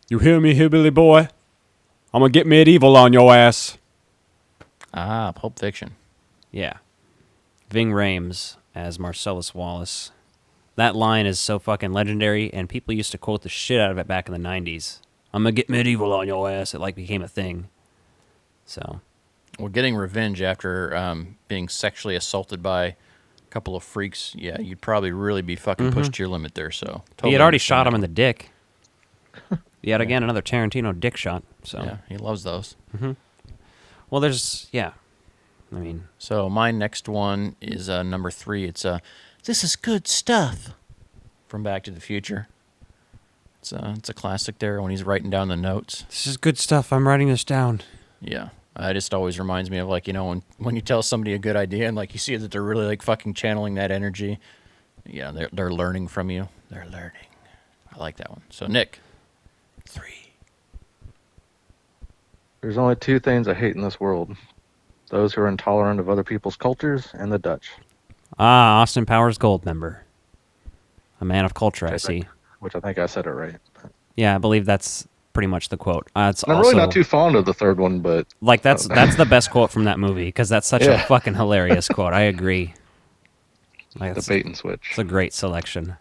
You hear me, hillbilly boy? I'm gonna get medieval on your ass. Ah, Pulp Fiction. Yeah. Ving Rhames as Marcellus Wallace. That line is so fucking legendary, and people used to quote the shit out of it back in the 90s. I'm gonna get medieval on your ass. It like became a thing. So. Well, getting revenge after being sexually assaulted by a couple of freaks, yeah, you'd probably really be fucking pushed to your limit there. So he had already shot him in the dick. Yet again, another Tarantino dick shot. So yeah, he loves those. Mm-hmm. Well, there's I mean, so my next one is number 3. It's "This is good stuff" from Back to the Future. It's a classic there when he's writing down the notes. This is good stuff. I'm writing this down. Yeah. It just always reminds me of, like, when you tell somebody a good idea and, like, you see that they're really, like, fucking channeling that energy. Yeah, they're learning from you. They're learning. I like that one. So, Nick, 3. There's only 2 things I hate in this world. Those who are intolerant of other people's cultures and the Dutch. Ah, Austin Powers Goldmember. A man of culture, I see. Which I think I said it right. Yeah, I believe that's pretty much the quote. I'm really not too fond of the third one, but... Like, that's the best quote from that movie, because that's such a fucking hilarious quote. I agree. Like, the bait and switch. It's a great selection.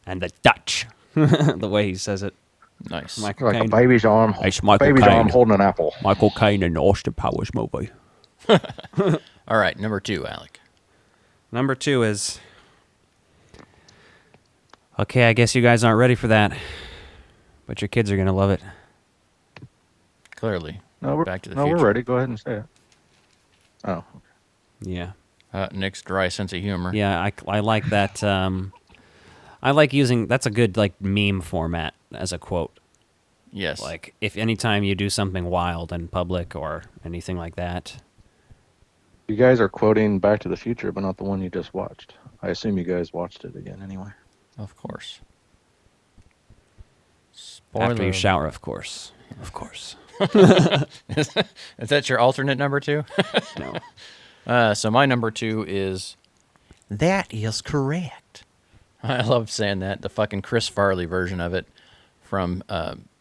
And the Dutch. The way he says it. Nice. Like a baby's arm. It's Michael baby's Caine. arm holding an apple. Michael Caine in the Austin Powers movie. All right, number 2, Alec. Number 2 is... Okay, I guess you guys aren't ready for that. But your kids are going to love it. Clearly. No, Back to the Future. we're ready. Go ahead and say it. Oh. Yeah. Nick's dry sense of humor. Yeah, I like that. I like using... That's a good, like, meme format as a quote. Yes. Like, if anytime you do something wild in public or anything like that. You guys are quoting Back to the Future, but not the one you just watched. I assume you guys watched it again anyway. Of course. After you shower, of course. Of course. Is that your alternate number 2? No. So my number 2 is... That is correct. I love saying that. The fucking Chris Farley version of it from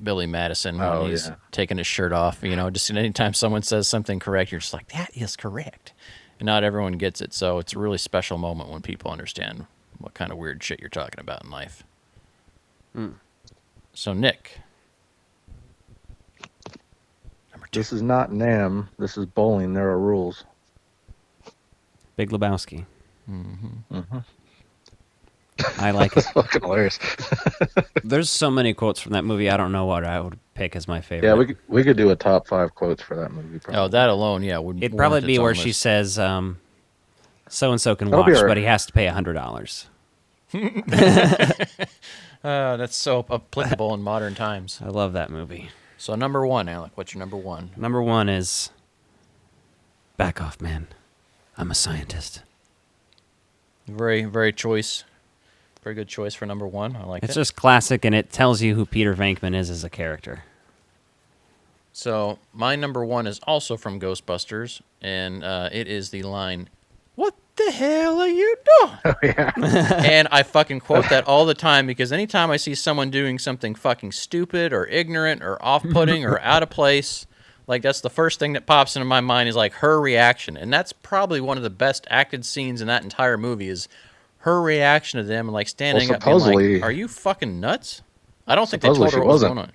Billy Madison when he's taking his shirt off. You know, just anytime someone says something correct, you're just like, that is correct. And not everyone gets it, so it's a really special moment when people understand what kind of weird shit you're talking about in life. So, Nick. Number 2. This is not NAM. This is bowling. There are rules. Big Lebowski. Mm-hmm. I like it. That's fucking hilarious. There's so many quotes from that movie. I don't know what I would pick as my favorite. Yeah, we could do a top 5 quotes for that movie. Probably. Oh, that alone, yeah. Would It'd probably be where she says, so-and-so can watch, but he has to pay $100. That's so applicable in modern times. I love that movie. So number 1, Alec, what's your number 1? Number 1 is, back off, man. I'm a scientist. Very, very choice. Very good choice for number 1. I like it. It's just classic, and it tells you who Peter Venkman is as a character. So my number 1 is also from Ghostbusters, and it is the line, "What the hell are you doing?" Oh, yeah. And I fucking quote that all the time because anytime I see someone doing something fucking stupid or ignorant or off-putting or out of place, like that's the first thing that pops into my mind is like her reaction. And that's probably one of the best acted scenes in that entire movie is her reaction to them and like standing up being like, "Are you fucking nuts?" I don't think they told her what was going on.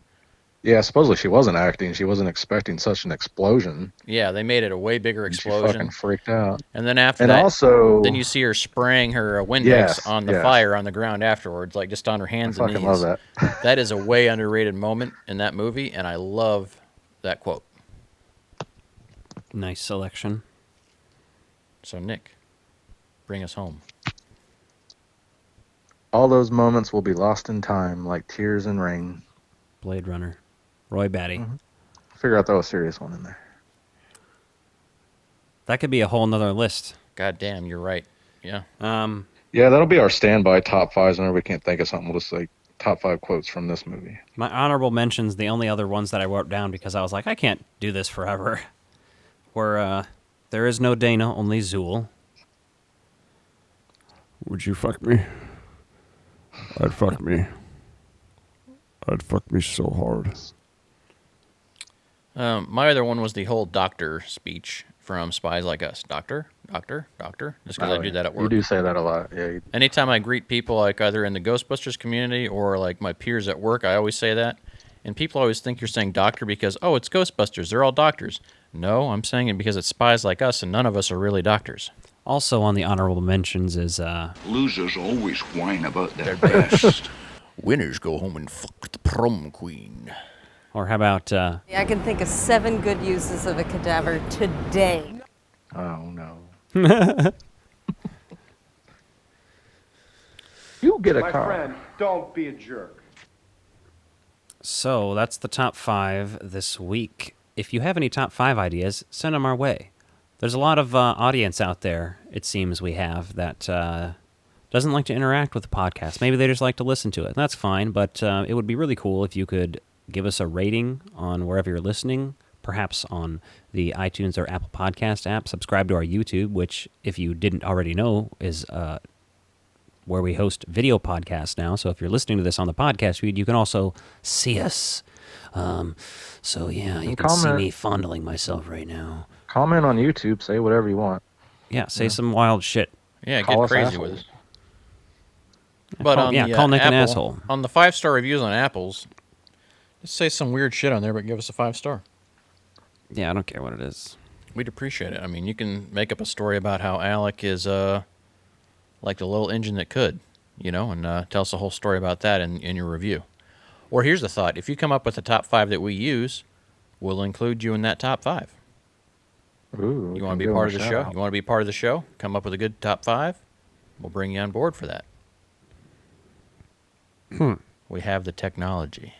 Yeah, supposedly she wasn't acting. She wasn't expecting such an explosion. Yeah, they made it a way bigger explosion. She fucking freaked out. And then after that, then you see her spraying her Windex on the fire on the ground afterwards, like just on her hands and knees. I fucking love that. That is a way underrated moment in that movie, and I love that quote. Nice selection. So, Nick, bring us home. All those moments will be lost in time, like tears in rain. Blade Runner. Roy Batty. Mm-hmm. Figure out throw a serious one in there. That could be a whole nother list. God damn, you're right. Yeah. Yeah, that'll be our standby top 5s whenever we can't think of something. We'll just like top 5 quotes from this movie. My honorable mentions, the only other ones that I wrote down because I was like, I can't do this forever, were there is no Dana, only Zool. Would you fuck me? I'd fuck me. I'd fuck me so hard. My other one was the whole doctor speech from Spies Like Us. Doctor? Doctor? Doctor? Just because I do that at work. You do say that a lot. Yeah. Anytime I greet people, like either in the Ghostbusters community or like my peers at work, I always say that. And people always think you're saying doctor because, oh, it's Ghostbusters. They're all doctors. No, I'm saying it because it's Spies Like Us, and none of us are really doctors. Also on the honorable mentions is... Losers always whine about their best. Winners go home and fuck the prom queen. Or how about... I can think of 7 good uses of a cadaver today. Oh, no. You get a car. My friend, don't be a jerk. So that's the top 5 this week. If you have any top 5 ideas, send them our way. There's a lot of audience out there, it seems we have, that doesn't like to interact with the podcast. Maybe they just like to listen to it. That's fine, but it would be really cool if you could give us a rating on wherever you're listening, perhaps on the iTunes or Apple Podcast app. Subscribe to our YouTube, which, if you didn't already know, is where we host video podcasts now. So if you're listening to this on the podcast feed, you can also see us. So yeah, you can see me fondling myself right now. Comment on YouTube. Say whatever you want. Yeah, say some wild shit. Yeah, get crazy with it. But call Nick Apple, an asshole. On the 5-star reviews on Apple's, just say some weird shit on there, but give us a 5-star. Yeah, I don't care what it is. We'd appreciate it. I mean, you can make up a story about how Alec is like the little engine that could, you know, and tell us a whole story about that in your review. Or here's the thought. If you come up with the top 5 that we use, we'll include you in that top 5. Ooh, you want to be part of the show? You want to be part of the show? Come up with a good top 5? We'll bring you on board for that. We have the technology.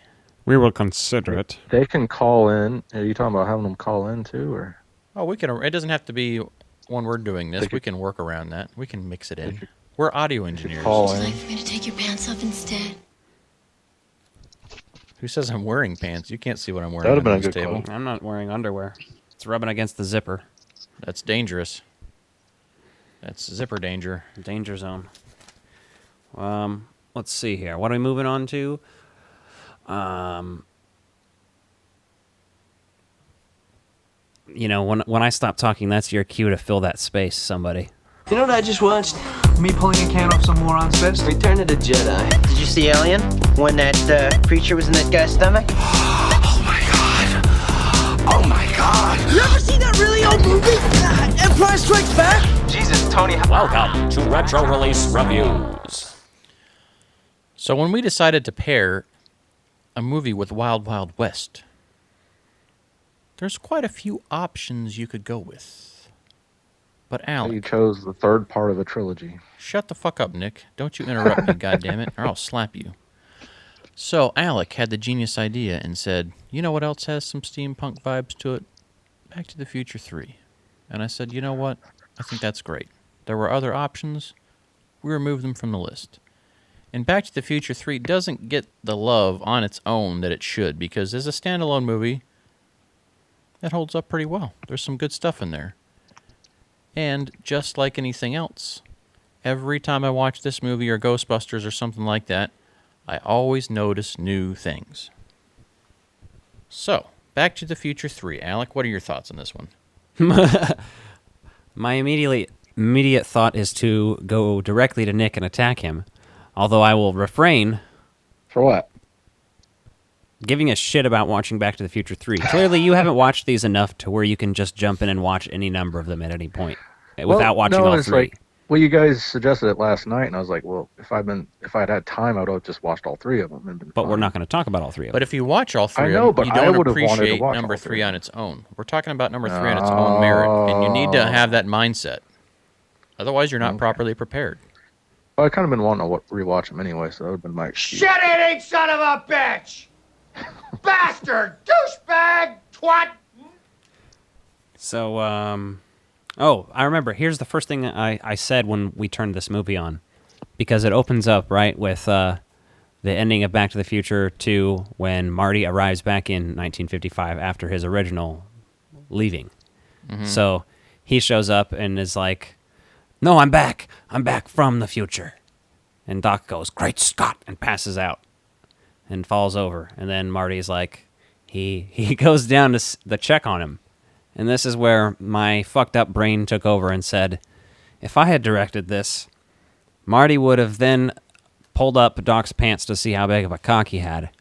We will consider it. They can call in. Are you talking about having them call in too, or? Oh, we can. It doesn't have to be when we're doing this. We can work around that. We can mix it in. We're audio engineers. Would you like for me to take your pants off instead? Who says I'm wearing pants? You can't see what I'm wearing. That would have been a this good table. call. I'm not wearing underwear. It's rubbing against the zipper. That's dangerous. That's zipper danger. Danger zone. Let's see here. What are we moving on to? You know, when I stop talking, that's your cue to fill that space, somebody. You know what I just watched? Me pulling a can off some moron's fist? Return of the Jedi. Did you see Alien? When that creature was in that guy's stomach? Oh my god! You ever seen that really old movie? Empire Strikes Back? Jesus, Tony. Welcome to Retro Release Reviews. So when we decided to pair a movie with Wild Wild West, there's quite a few options you could go with. But Alec, You chose the third part of a trilogy. shut the fuck up, Nick. Don't you interrupt me, goddammit, or I'll slap you. So Alec had the genius idea and said, you know what else has some steampunk vibes to it? Back to the Future 3. And I said, you know what? I think that's great. There were other options. We removed them from the list. And Back to the Future 3 doesn't get the love on its own that it should, because as a standalone movie, it holds up pretty well. There's some good stuff in there. And just like anything else, every time I watch this movie or Ghostbusters or something like that, I always notice new things. So, Back to the Future 3. Alec, what are your thoughts on this one? My immediate thought is to go directly to Nick and attack him, although I will refrain. For what? Giving a shit about watching Back to the Future 3. Clearly, you haven't watched these enough to where you can just jump in and watch any number of them at any point without watching all three. Like, well, you guys suggested it last night, and I was like, well, if I'd had time, I would have just watched all three of them. And been But fine. we're not going to talk about all three of them. But if you watch all three I know, of them, but you I don't would have wanted to appreciate watch number all three three. on its own. We're talking about number three on its own merit, and you need to have that mindset. Otherwise, you're not properly prepared. Well, I kind of been wanting to rewatch them anyway, so that would have been my excuse. Shit-eating son of a bitch! Bastard! Douchebag! Twat! So, oh, I remember. Here's the first thing I said when we turned this movie on. Because it opens up, right, with the ending of Back to the Future 2 when Marty arrives back in 1955 after his original leaving. Mm-hmm. So he shows up and is like, no, I'm back. I'm back from the future. And Doc goes, great Scott, and passes out and falls over. And then Marty's like, he goes down to check on him. And this is where my fucked up brain took over and said, if I had directed this, Marty would have then pulled up Doc's pants to see how big of a cock he had.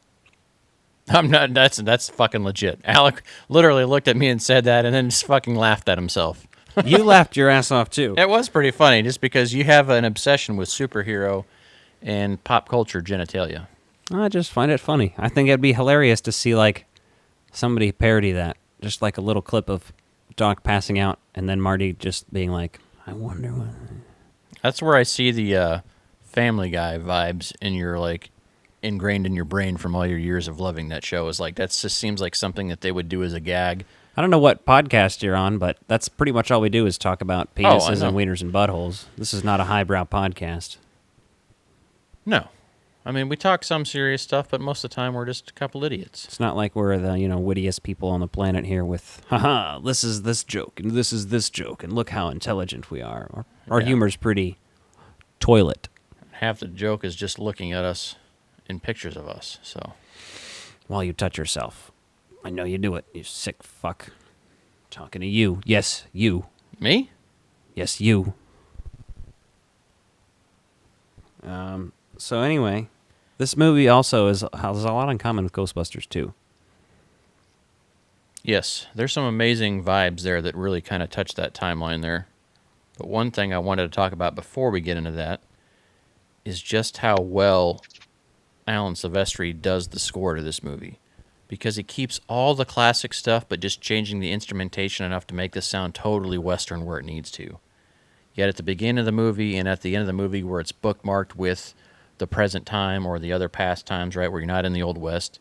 I'm not. That's fucking legit. Alec literally looked at me and said that, and then just fucking laughed at himself. You laughed your ass off too. It was pretty funny, just because you have an obsession with superhero and pop culture genitalia. I just find it funny. I think it'd be hilarious to see like somebody parody that, just like a little clip of Doc passing out, and then Marty just being like, "I wonder what." That's where I see the Family Guy vibes in your like ingrained in your brain from all your years of loving that show. Is like that just seems like something that they would do as a gag. I don't know what podcast you're on, but that's pretty much all we do is talk about penises and wieners and buttholes. This is not a highbrow podcast. No. I mean, we talk some serious stuff, but most of the time we're just a couple idiots. It's not like we're the, wittiest people on the planet here with, haha, this is this joke, and this is this joke, and look how intelligent we are. Our humor's pretty toilet. Half the joke is just looking at us in pictures of us, so. While you touch yourself. I know you do it, you sick fuck. Talking to you. Yes, you. Me? Yes, you. So anyway, this movie also has a lot in common with Ghostbusters 2. Yes, there's some amazing vibes there that really kind of touch that timeline there. But one thing I wanted to talk about before we get into that is just how well Alan Silvestri does the score to this movie. Because he keeps all the classic stuff, but just changing the instrumentation enough to make this sound totally Western where it needs to. Yet at the beginning of the movie and at the end of the movie where it's bookmarked with the present time or the other past times, right, where you're not in the Old West,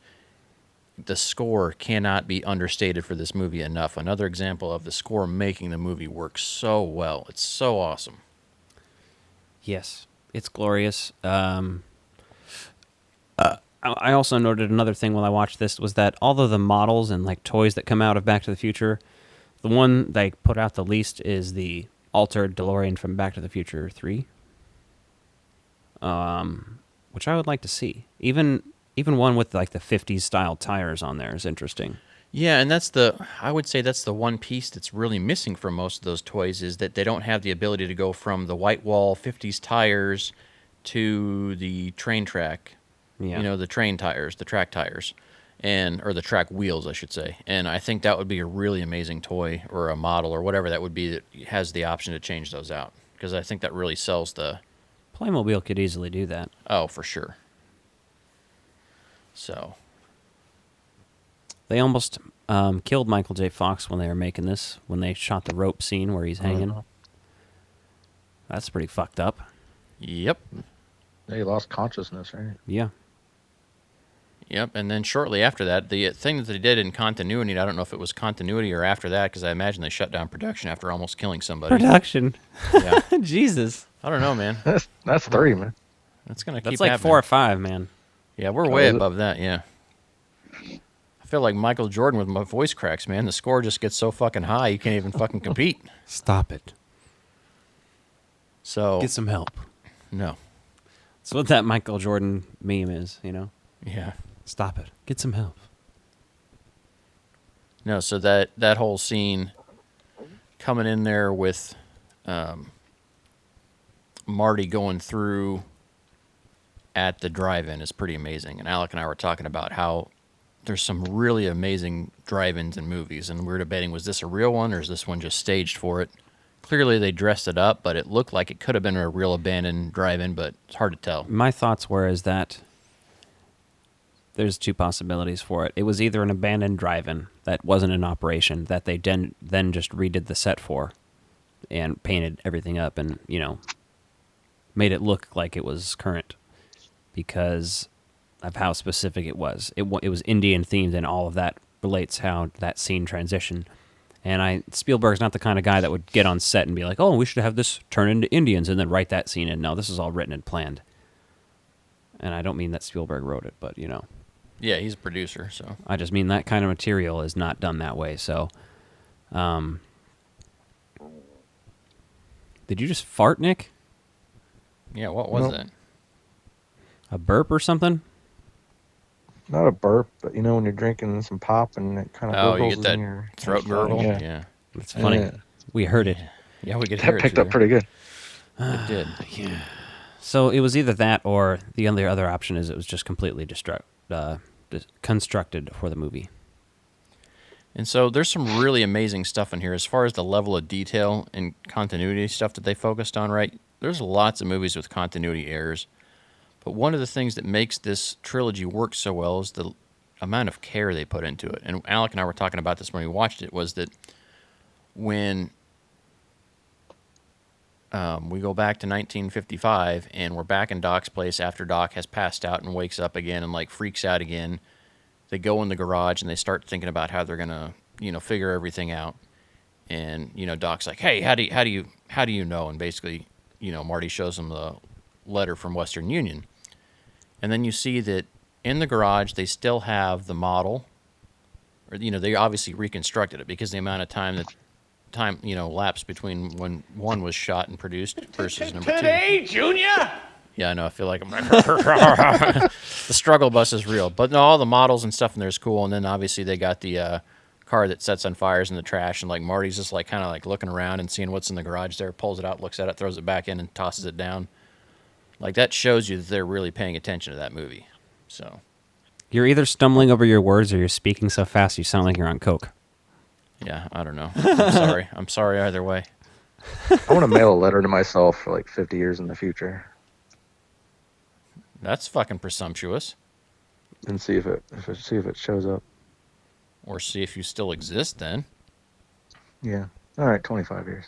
the score cannot be understated for this movie enough. Another example of the score making the movie work so well. It's so awesome. Yes, it's glorious. I also noted another thing while I watched this was that although the models and like toys that come out of Back to the Future, the one they put out the least is the altered DeLorean from Back to the Future 3, which I would like to see. Even one with like the 50s style tires on there is interesting. Yeah, and I would say that's the one piece that's really missing from most of those toys is that they don't have the ability to go from the white wall 50s tires to the train track. Yeah. You know, the train tires, the track tires, or the track wheels, I should say. And I think that would be a really amazing toy or a model or whatever that would be that has the option to change those out. Because I think that really sells the... Playmobil could easily do that. Oh, for sure. So... They almost killed Michael J. Fox when they were making this, when they shot the rope scene where he's hanging. That's pretty fucked up. Yep. Yeah, he lost consciousness, right? Yeah. Yep, and then shortly after that, the thing that they did in continuity, I don't know if it was continuity or after that, because I imagine they shut down production after almost killing somebody. Production? Yeah. Jesus. I don't know, man. That's 3, man. That's going to keep That's like happening. 4 or 5, man. Yeah, we're way above that, yeah. I feel like Michael Jordan with my voice cracks, man. The score just gets so fucking high, you can't even fucking compete. Stop it. So Get some help. No. That's what that Michael Jordan meme is, you know? Yeah. Stop it. Get some help. No, so that whole scene coming in there with Marty going through at the drive-in is pretty amazing. And Alec and I were talking about how there's some really amazing drive-ins in movies, and we were debating, was this a real one or is this one just staged for it? Clearly they dressed it up, but it looked like it could have been a real abandoned drive-in, but it's hard to tell. My thoughts were is that there's 2 possibilities for it. It was either an abandoned drive-in that wasn't in operation, that they then just redid the set for and painted everything up and, you know, made it look like it was current because of how specific it was. It was Indian themed, and all of that relates how that scene transitioned. And Spielberg's not the kind of guy that would get on set and be like, oh, we should have this turn into Indians and then write that scene in. No, this is all written and planned. And I don't mean that Spielberg wrote it, but, you know. Yeah, he's a producer, so. I just mean that kind of material is not done that way, so. Did you just fart, Nick? Yeah, what was that? A burp or something? Not a burp, but you know when you're drinking some pop and it kind of you get that in your throat gurgle? Yeah. That's funny. Yeah. We heard it. Yeah, we could That hear it. picked up pretty good. It did. Yeah. So it was either that or the only other option is it was just completely constructed for the movie. And so there's some really amazing stuff in here as far as the level of detail and continuity stuff that they focused on, right? There's lots of movies with continuity errors. But one of the things that makes this trilogy work so well is the amount of care they put into it. And Alec and I were talking about this when we watched it, was that when we go back to 1955 and we're back in Doc's place after Doc has passed out and wakes up again and like freaks out again, they go in the garage and they start thinking about how they're gonna, figure everything out. And Doc's like, "Hey, how do you know?" And basically, Marty shows him the letter from Western Union. And then you see that in the garage they still have the model, or they obviously reconstructed it because the amount of time lapsed between when one was shot and produced versus number 2. Today, Junior. Yeah, I know. I feel like the struggle bus is real, but no, all the models and stuff in there is cool. And then obviously they got the car that sets on fires in the trash, and like Marty's just like kind of like looking around and seeing what's in the garage there, pulls it out, looks at it, throws it back in, and tosses it down. Like, that shows you that they're really paying attention to that movie. So You're either stumbling over your words or you're speaking so fast you sound like you're on coke. Yeah, I don't know. I'm sorry. I'm sorry either way. I want to mail a letter to myself for like 50 years in the future. That's fucking presumptuous. And see if it shows up. Or see if you still exist then. Yeah. All right, 25 years.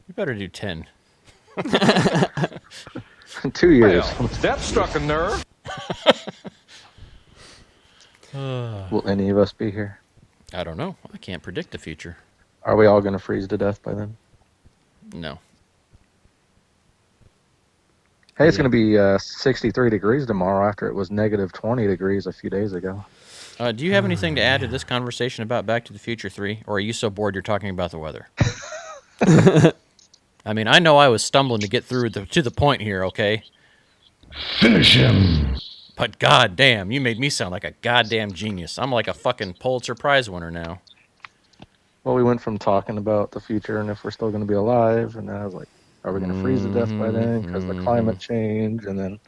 You better do 10. 2 years. Well, that struck a nerve. Will any of us be here? I don't know. I can't predict the future. Are we all going to freeze to death by then? No. Hey, it's going to be 63 degrees tomorrow after it was negative 20 degrees a few days ago. Do you have anything to add to this conversation about Back to the Future 3? Or are you so bored you're talking about the weather? I mean, I know I was stumbling to get through to the point here, okay? Finish him. But goddamn, you made me sound like a goddamn genius. I'm like a fucking Pulitzer Prize winner now. Well, we went from talking about the future and if we're still going to be alive, and then I was like, are we going to freeze to death by then because the climate change, and then...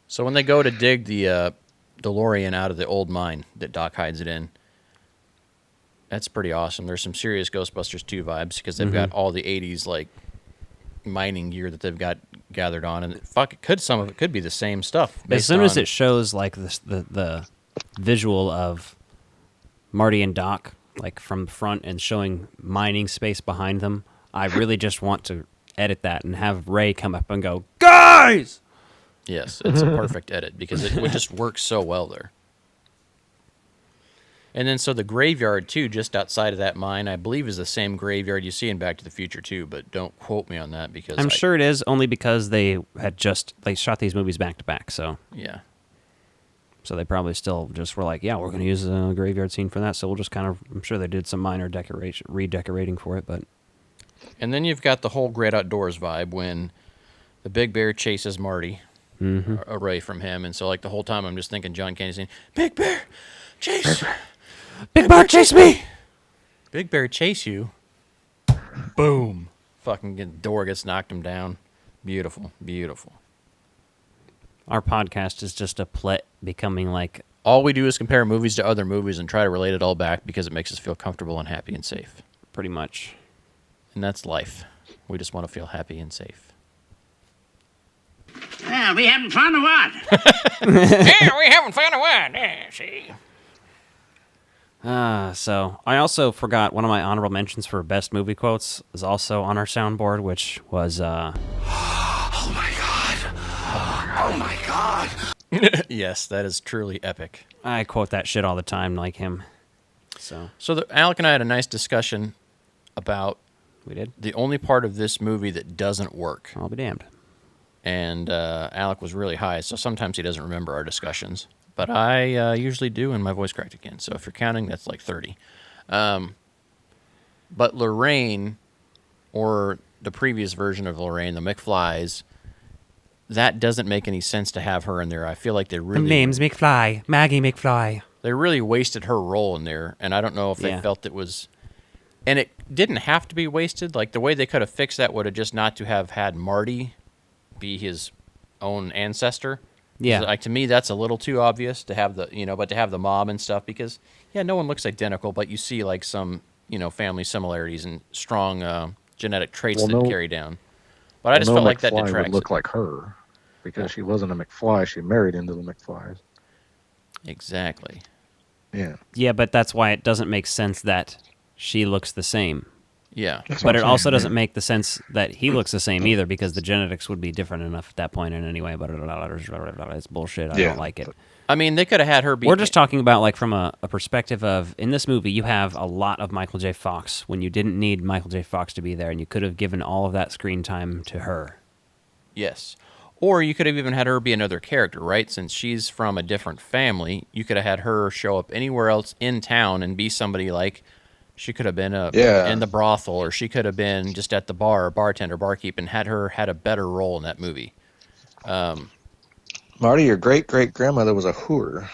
So when they go to dig the DeLorean out of the old mine that Doc hides it in, that's pretty awesome. There's some serious Ghostbusters 2 vibes because they've got all the 80s like mining gear that they've got gathered on, and some of it could be the same stuff. As soon as it shows like the visual of Marty and Doc like from the front and showing mining space behind them, I really just want to edit that and have Ray come up and go, "Guys!" Yes, it's a perfect edit because it would just work so well there. And then so the graveyard, too, just outside of that mine, I believe is the same graveyard you see in Back to the Future, too, but don't quote me on that because I'm sure it is, only because they shot these movies back to back, so. Yeah. So they probably still just were like, yeah, we're going to use a graveyard scene for that, so we'll just kind of, I'm sure they did some minor redecorating for it, but. And then you've got the whole Great Outdoors vibe when the big bear chases Marty away from him, and so like the whole time I'm just thinking John Candy saying, "Big bear, chase! Big bear, chase me! Big bear, chase you!" Boom! Fucking door gets knocked him down. Beautiful, beautiful. Our podcast is just a play becoming like... All we do is compare movies to other movies and try to relate it all back because it makes us feel comfortable and happy and safe. Pretty much. And that's life. We just want to feel happy and safe. Yeah, we having fun or what? Yeah, we having fun or what? Yeah, see. So I also forgot one of my honorable mentions for best movie quotes is also on our soundboard, which was Oh my god. Oh my god. Yes, that is truly epic. I quote that shit all the time like him. So Alec and I had a nice discussion about we did the only part of this movie that doesn't work. I'll be damned. And Alec was really high, so sometimes he doesn't remember our discussions. But I usually do, and my voice cracked again. So if you're counting, that's like 30. But Lorraine, or the previous version of Lorraine, the McFlys, that doesn't make any sense to have her in there. I feel like they really... The name's McFly. Maggie McFly. They really wasted her role in there, and I don't know if they felt it was... And it didn't have to be wasted. Like, the way they could have fixed that would have just not to have had Marty be his own ancestor. Yeah. Like, to me, that's a little too obvious to have the, but to have the mom and stuff because, yeah, no one looks identical, but you see, like, some, family similarities and strong genetic traits that carry down. But I just felt like that detracts. Would look like her because she wasn't a McFly. She married into the McFlys. Exactly. Yeah. Yeah, but that's why it doesn't make sense that she looks the same. Yeah. But it also doesn't make the sense that he looks the same either because the genetics would be different enough at that point in any way. But it's bullshit. I don't like it. I mean, they could have had her be... We're just talking about, like, from a perspective of, in this movie, you have a lot of Michael J. Fox when you didn't need Michael J. Fox to be there, and you could have given all of that screen time to her. Yes. Or you could have even had her be another character, right? Since she's from a different family, you could have had her show up anywhere else in town and be somebody like... She could have been in the brothel, or she could have been just at the bar, bartender, barkeep, and had a better role in that movie. Marty, your great-great-grandmother was a whore.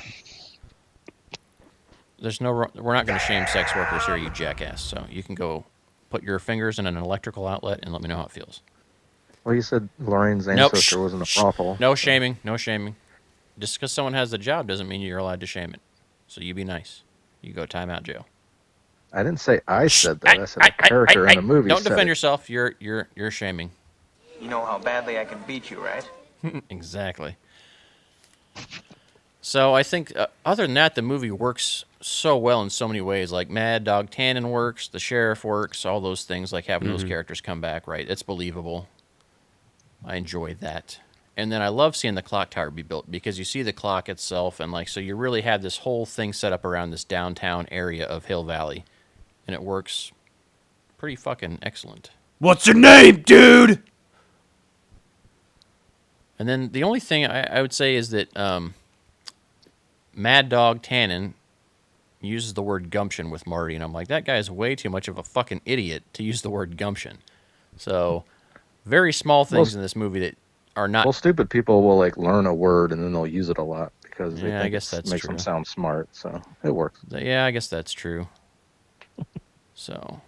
We're not going to shame sex workers here, you jackass. So you can go put your fingers in an electrical outlet and let me know how it feels. Well, you said Lorraine's ancestor wasn't a brothel. No shaming, no shaming. Just because someone has the job doesn't mean you're allowed to shame it. So you be nice. You go timeout jail. I didn't say I said that. I said a character in the movie. Don't defend yourself. You're shaming. You know how badly I can beat you, right? Exactly. So I think other than that, the movie works so well in so many ways. Like Mad Dog Tannen works, the sheriff works, all those things. Like having those characters come back, right? It's believable. I enjoy that. And then I love seeing the clock tower be built because you see the clock itself, and like so you really have this whole thing set up around this downtown area of Hill Valley, and it works pretty fucking excellent. What's your name, dude? And then the only thing I would say is that Mad Dog Tannen uses the word gumption with Marty, and I'm like, that guy is way too much of a fucking idiot to use the word gumption. So, very small things in this movie that are not... Well, stupid people will, like, learn a word and then they'll use it a lot because they Yeah, I think guess that's makes true. them sound smart, so it works. Yeah, I guess that's true. So...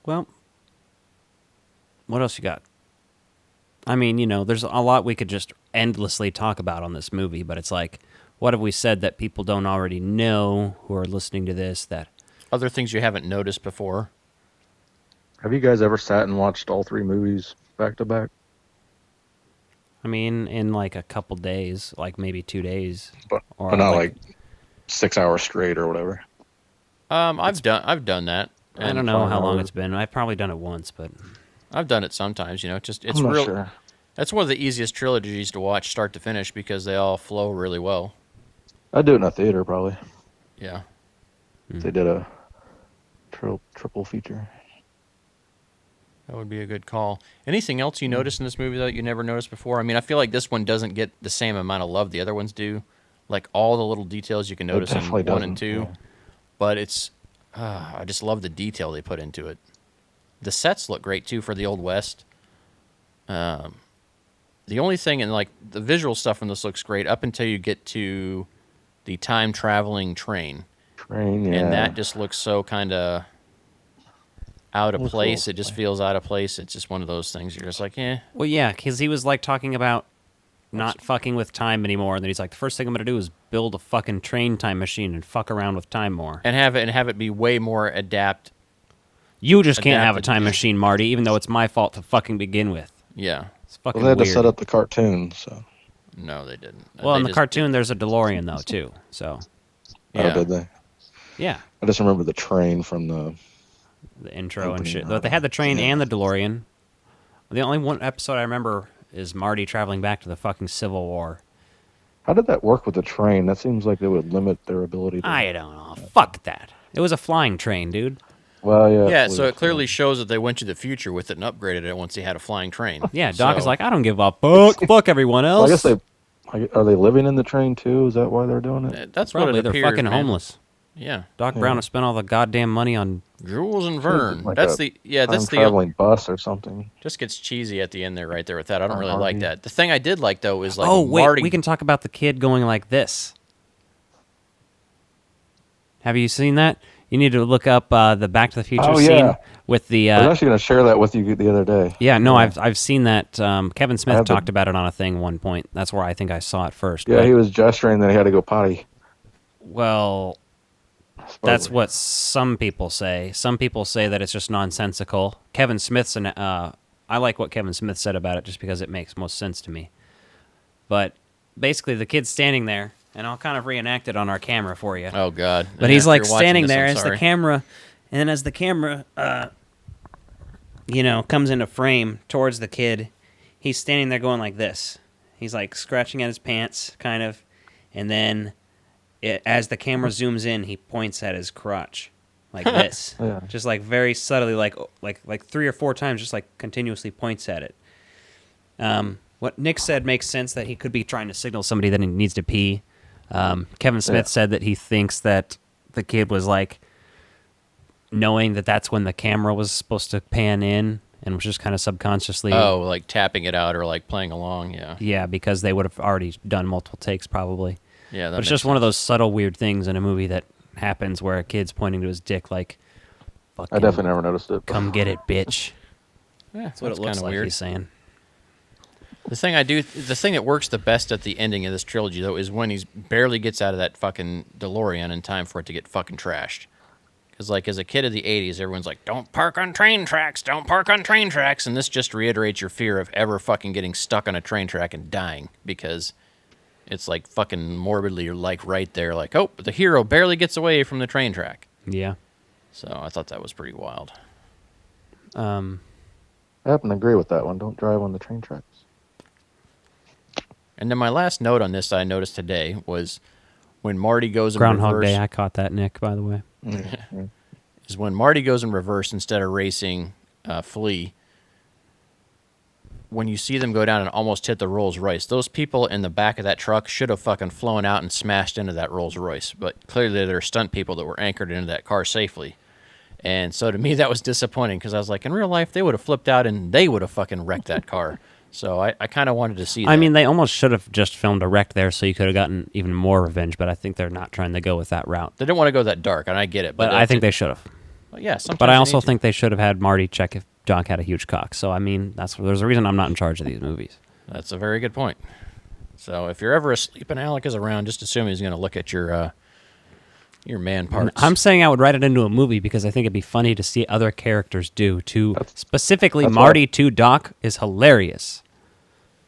Well, what else you got? I mean, you know, there's a lot we could just endlessly talk about on this movie, but it's like, what have we said that people don't already know who are listening to this? That other things you haven't noticed before? Have you guys ever sat and watched all 3 movies back to back? I mean, in like a couple days, like maybe 2 days, but not like 6 hours straight or whatever. I've done that. I don't know how long it's been. I've probably done it once, but I've done it sometimes. You know, it's I'm not real. sure. That's one of the easiest trilogies to watch start to finish because they all flow really well. I'd do it in a theater probably. Yeah. If they did a triple feature. That would be a good call. Anything else you noticed in this movie that you never noticed before? I mean, I feel like this one doesn't get the same amount of love the other ones do. Like all the little details you can notice in 1 and 2. Yeah. But it's, I just love the detail they put into it. The sets look great too for the Old West. The only thing, and like the visual stuff in this looks great up until you get to the time traveling train. Yeah. And that just looks so kind of out of Looks place. cool. It just feels out of place. It's just one of those things. You're just like, eh. well, yeah, because he was like talking about not fucking with time anymore, and then he's like, the first thing I'm gonna do is build a fucking train time machine and fuck around with time more, and have it be way more adapt. You just can't have a time machine, Marty, even though it's my fault to fucking begin with. Yeah, it's fucking Well, they had weird. to set up the cartoon, so. No, they didn't. Well, They in the just- cartoon, there's a DeLorean though too. So. Oh, did they? Yeah. I just remember the train from the intro and opening shit. of But they had the train Yeah. and the DeLorean. The only one episode I remember is Marty traveling back to the fucking Civil War. How did that work with the train? That seems like it would limit their ability to... I don't know. Fuck that. It was a flying train, dude. Well, yeah. Yeah, so it clearly shows that they went to the future with it and upgraded it once he had a flying train. Yeah, Doc is like, I don't give a fuck. Fuck everyone else. Well, I guess are they living in the train too? Is that why they're doing it? That's Probably what it they're appears, fucking man. homeless. Yeah. Doc Brown has spent all the goddamn money on Jules and Vern. Like That's a that's the traveling bus or something. Just gets cheesy at the end there, right there with that. I don't really RV. like that. The thing I did like though is like oh, wait, Marty. we can talk about the kid going like this. Have you seen that? You need to look up the Back to the Future scene with the... I was actually going to share that with you the other day. Yeah, no, I've seen that. Kevin Smith talked about it on a thing at one point. That's where I think I saw it first. Yeah, but, he was gesturing that he had to go potty. Well, that's what some people say. Some people say that it's just nonsensical. Kevin Smith's... I like what Kevin Smith said about it just because it makes most sense to me. But basically, the kid's standing there, and I'll kind of reenact it on our camera for you. Oh, God. But he's like standing there as the camera... And then as the camera, comes into frame towards the kid, he's standing there going like this. He's like scratching at his pants, kind of. And then as the camera zooms in, he points at his crotch like this. Yeah. Just like very subtly, like 3 or 4 times, just like continuously points at it. What Nick said makes sense, that he could be trying to signal somebody that he needs to pee. Kevin Smith said that he thinks that the kid was like, knowing that that's when the camera was supposed to pan in and was just kind of subconsciously... Oh, like tapping it out or like playing along, yeah. Yeah, because they would have already done multiple takes probably. Yeah, that but it's just one of those subtle weird things in a movie that happens where a kid's pointing to his dick like... I definitely never noticed it. Come get it, bitch. Yeah, That's what it looks kinda like weird. he's saying. The thing that works the best at the ending of this trilogy, though, is when he barely gets out of that fucking DeLorean in time for it to get fucking trashed. Because, like, as a kid of the 80s, everyone's like, don't park on train tracks, don't park on train tracks. And this just reiterates your fear of ever fucking getting stuck on a train track and dying. Because it's, like, fucking morbidly, you're, like, right there. Like, oh, the hero barely gets away from the train track. Yeah. So I thought that was pretty wild. I happen to agree with that one. Don't drive on the train tracks. And then my last note on this that I noticed today was when Marty goes in Groundhog reverse. Day, I caught that, Nick, by the way. Is when Marty goes in reverse instead of racing Flea. When you see them go down and almost hit the Rolls Royce, those people in the back of that truck should have fucking flown out and smashed into that Rolls Royce. But clearly they're stunt people that were anchored into that car safely. And so to me that was disappointing because I was like, in real life they would have flipped out and they would have fucking wrecked that car. So I kind of wanted to see that. I mean, they almost should have just filmed a wreck there so you could have gotten even more revenge, but I think they're not trying to go with that route. They didn't want to go that dark, and I get it. But I think they should have. Well, yeah, sometimes but I you also need to. think they should have had Marty check if Doc had a huge cock. So, I mean, there's a reason I'm not in charge of these movies. That's a very good point. So if you're ever asleep and Alec is around, just assume he's going to look at your man parts. I'm saying I would write it into a movie because I think it'd be funny to see other characters do. Specifically, Marty to Doc is hilarious.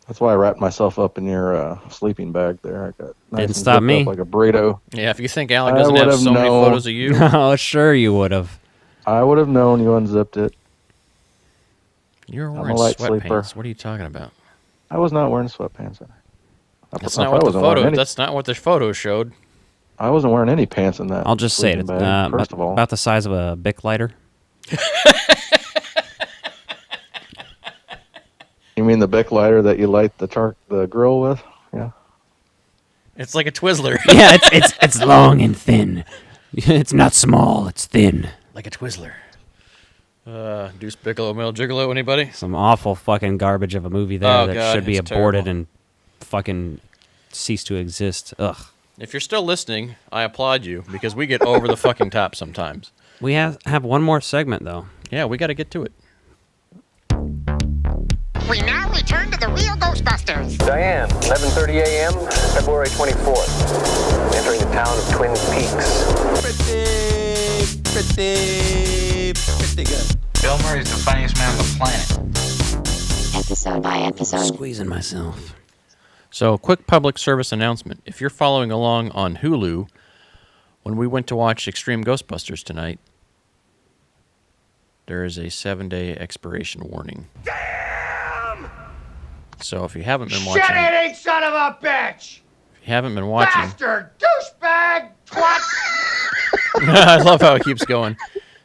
That's why I wrapped myself up in your sleeping bag there. I got nice Didn't and stop zipped me. up like a burrito. Yeah, if you think Alec doesn't have so many photos of you. Oh, sure you would have. I would have known you unzipped it. You're I'm a wearing light sweatpants. sleeper. What are you talking about? I was not wearing sweatpants. That's not what the photo. That's not what the photo showed. I wasn't wearing any pants in that. I'll just say it. sleeping It's bag, first of all. about the size of a Bic lighter. You mean the Bic lighter that you light the grill with? Yeah. It's like a Twizzler. Yeah, it's long and thin. It's not small. It's thin. Like a Twizzler. Deuce Bigelow, Mel Gigolo, anybody? Some awful fucking garbage of a movie there that God, should be it's aborted terrible. and fucking cease to exist. Ugh. If you're still listening, I applaud you because we get over the fucking top sometimes. We have one more segment though. Yeah, we got to get to it. We now return to the real Ghostbusters. Diane, 11:30 a.m., February 24th. Entering the town of Twin Peaks. Pretty good. Bill Murray's the funniest man on the planet. Episode by episode. Squeezing myself. So, quick public service announcement. If you're following along on Hulu, when we went to watch Extreme Ghostbusters tonight, there is a 7-day expiration warning. Damn! So if you haven't been watching, Shit-eating son of a bitch! if you haven't been watching, Bastard! Douchebag! Twat! I love how it keeps going.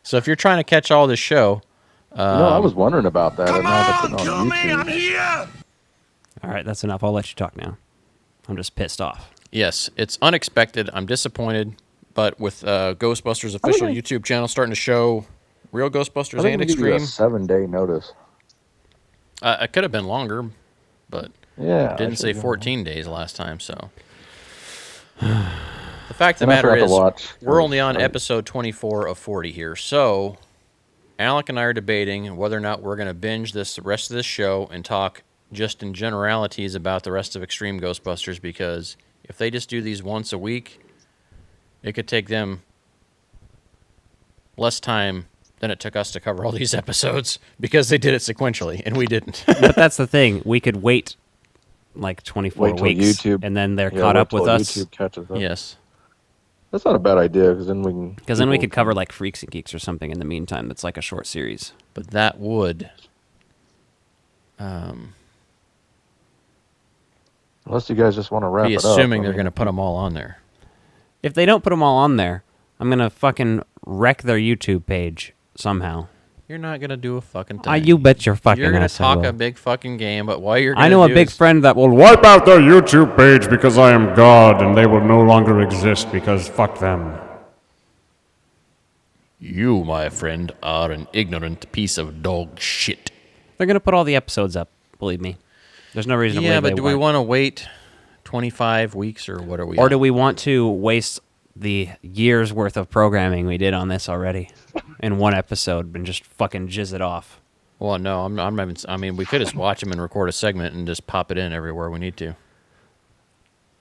So if you're trying to catch all this show, I was wondering about that. And now that's on YouTube. here! All right, that's enough. I'll let you talk now. I'm just pissed off. yes, it's unexpected. I'm disappointed, but with Ghostbusters official YouTube channel starting to show real Ghostbusters I think and we give you a Extreme, 7-day notice. it could have been longer, but Yeah. it didn't say 14 days last time. So the fact of the And I matter forgot to is, watch. we're only on episode 24 of 40 here. So Alec and I are debating whether or not we're going to binge the rest of this show and talk just in generalities about the rest of Extreme Ghostbusters, because if they just do these once a week, it could take them less time than it took us to cover all these episodes because they did it sequentially and we didn't. But that's the thing. We could wait like 24 Wait till weeks, YouTube- and then they're Yeah, caught wait up with till us. YouTube catches up. Yes. That's not a bad idea because then we can. Because then we could cover like Freaks and Geeks or something in the meantime. That's like a short series. But that would... Unless you guys just want to wrap be it up. assuming I they're mean, going to put them all on there. If they don't put them all on there, I'm going to fucking wreck their YouTube page somehow. You're not going to do a fucking thing. You bet your fucking You're going to ass I talk will. a big fucking game, but why you're going I to know a do big is- friend that will Wipe out their YouTube page because I am God and they will no longer exist because fuck them. You, my friend, are an ignorant piece of dog shit. They're going to put all the episodes up, believe me. There's no reason to Yeah, believe but they do we won't. want to wait 25 weeks or what are we Or at? do we want to waste the year's worth of programming we did on this already in one episode and just fucking jizz it off? Well, no, I'm not even... I mean, we could just watch them and record a segment and just pop it in everywhere we need to.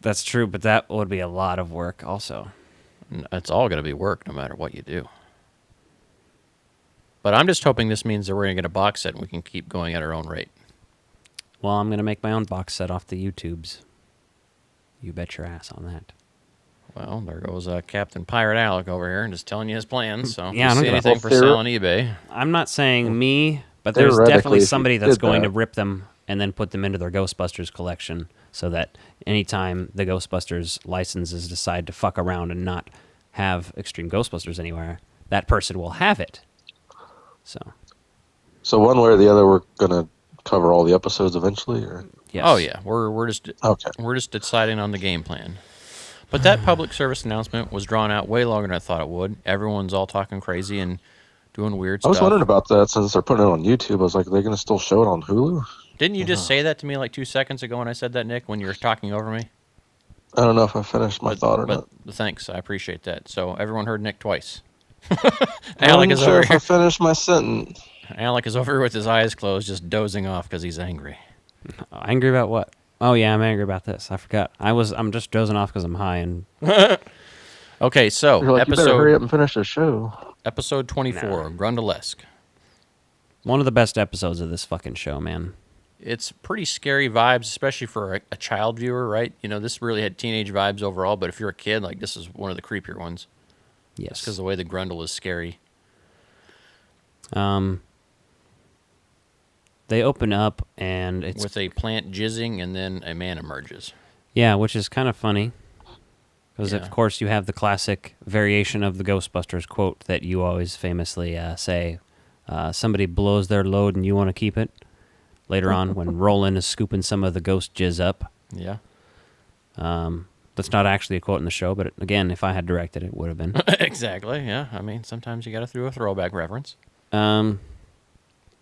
That's true, but that would be a lot of work also. It's all going to be work no matter what you do. But I'm just hoping this means that we're going to get a box set and we can keep going at our own rate. Well, I'm going to make my own box set off the YouTubes. You bet your ass on that. Well, there goes Captain Pirate Alec over here and just telling you his plans. So if Yeah, you I'm see gonna- anything for sale on eBay... I'm not saying me, but there's Theoretically, definitely if you somebody that's did going that- to rip them and then put them into their Ghostbusters collection. so that anytime the Ghostbusters licenses decide to fuck around and not have Extreme Ghostbusters anywhere, that person will have it. So one way or the other, we're gonna cover all the episodes eventually, or yes. Oh yeah, we're just deciding on the game plan. But that public service announcement was drawn out way longer than I thought it would. Everyone's all talking crazy and doing weird stuff. I was wondering about that since they're putting it on YouTube. I was like, are they going to still show it on Hulu? Didn't you just say that to me like 2 seconds ago when I said that, Nick, when you were talking over me? I don't know if I finished my thought or not. Thanks, I appreciate that. So everyone heard Nick twice. I'm not sure if I finished my sentence. Alec is over here with his eyes closed, just dozing off because he's angry. Angry about what? Oh yeah, I'm angry about this. I forgot. I'm just dozing off because I'm high and. Okay, so you better hurry up and finish the show. Episode 24, Grundel-Esque. One of the best episodes of this fucking show, man. It's pretty scary vibes, especially for a child viewer, right? You know, this really had teenage vibes overall, but if you're a kid, like, this is one of the creepier ones. Yes. Because the way the Grundel is scary. They open up, and it's... with a plant jizzing, and then a man emerges. Yeah, which is kind of funny. Because, of course, you have the classic variation of the Ghostbusters quote that you always famously say, somebody blows their load and you want to keep it. Later on, when Roland is scooping some of the ghost jizz up. Yeah. That's not actually a quote in the show, but again, if I had directed it, it would have been. Exactly, yeah. I mean, sometimes you got to throw a throwback reference. The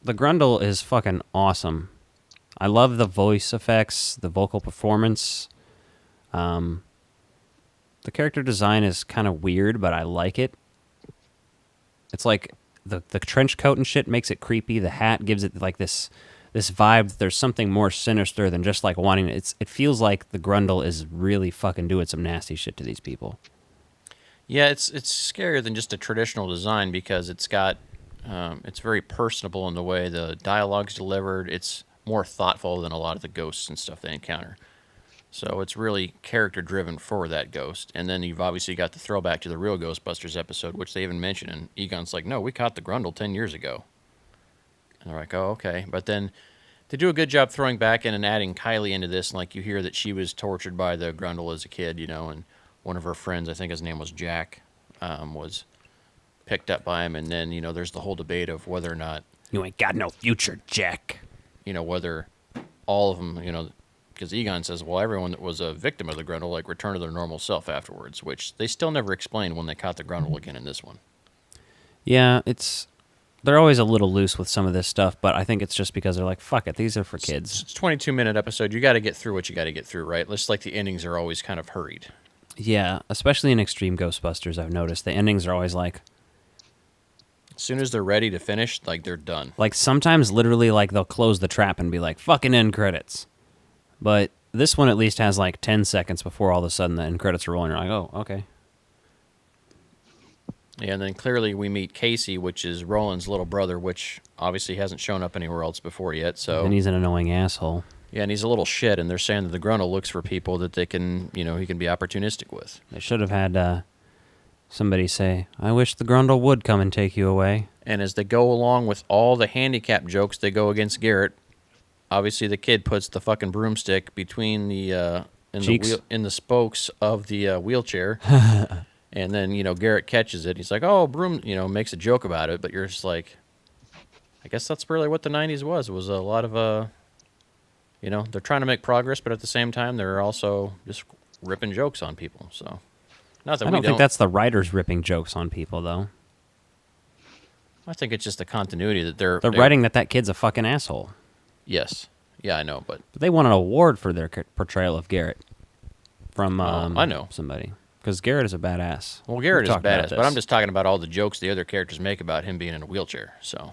Grundel is fucking awesome. I love the voice effects, the vocal performance. The character design is kind of weird, but I like it. It's like the trench coat and shit makes it creepy. The hat gives it like this vibe that there's something more sinister than just like wanting it. It feels like the Grundel is really fucking doing some nasty shit to these people. Yeah, it's scarier than just a traditional design because it's got it's very personable in the way the dialogue's delivered. It's more thoughtful than a lot of the ghosts and stuff they encounter. So it's really character-driven for that ghost. And then you've obviously got the throwback to the real Ghostbusters episode, which they even mention. And Egon's like, no, we caught the Grundel 10 years ago. And they're like, oh, okay. But then they do a good job throwing back in and adding Kylie into this. And like you hear that she was tortured by the Grundel as a kid, you know, and one of her friends, I think his name was Jack, was picked up by him. And then, you know, there's the whole debate of whether or not... You ain't got no future, Jack. You know, whether all of them, you know... Because Egon says, well, everyone that was a victim of the Grundel, like, returned to their normal self afterwards, which they still never explained when they caught the Grundel again in this one. Yeah, they're always a little loose with some of this stuff, but I think it's just because they're like, fuck it, these are for kids. It's a 22-minute episode. You got to get through what you got to get through, right? Just like the endings are always kind of hurried. Yeah, especially in Extreme Ghostbusters, I've noticed. The endings are always like... As soon as they're ready to finish, like, they're done. Like, sometimes literally, like, they'll close the trap and be like, fucking end credits. But this one at least has like 10 seconds before all of a sudden the end credits are rolling. You're like, oh, okay. Yeah, and then clearly we meet Casey, which is Roland's little brother, which obviously hasn't shown up anywhere else before yet. So. And he's an annoying asshole. Yeah, and he's a little shit, and they're saying that the Grundel looks for people that they can, you know, he can be opportunistic with. They should have had somebody say, I wish the Grundel would come and take you away. And as they go along with all the handicap jokes, they go against Garrett. Obviously, the kid puts the fucking broomstick between in the spokes of the wheelchair, and then, you know, Garrett catches it. He's like, "Oh, broom," you know, makes a joke about it. But you're just like, I guess that's really what the '90s was. It was a lot of, you know, they're trying to make progress, but at the same time, they're also just ripping jokes on people. So, not that I don't think that's the writers ripping jokes on people, though. I think it's just the continuity that they're writing that kid's a fucking asshole. Yes. Yeah, I know, but they won an award for their portrayal of Garrett from I know somebody, because Garrett is a badass. Well, Garrett is badass, but I'm just talking about all the jokes the other characters make about him being in a wheelchair. So,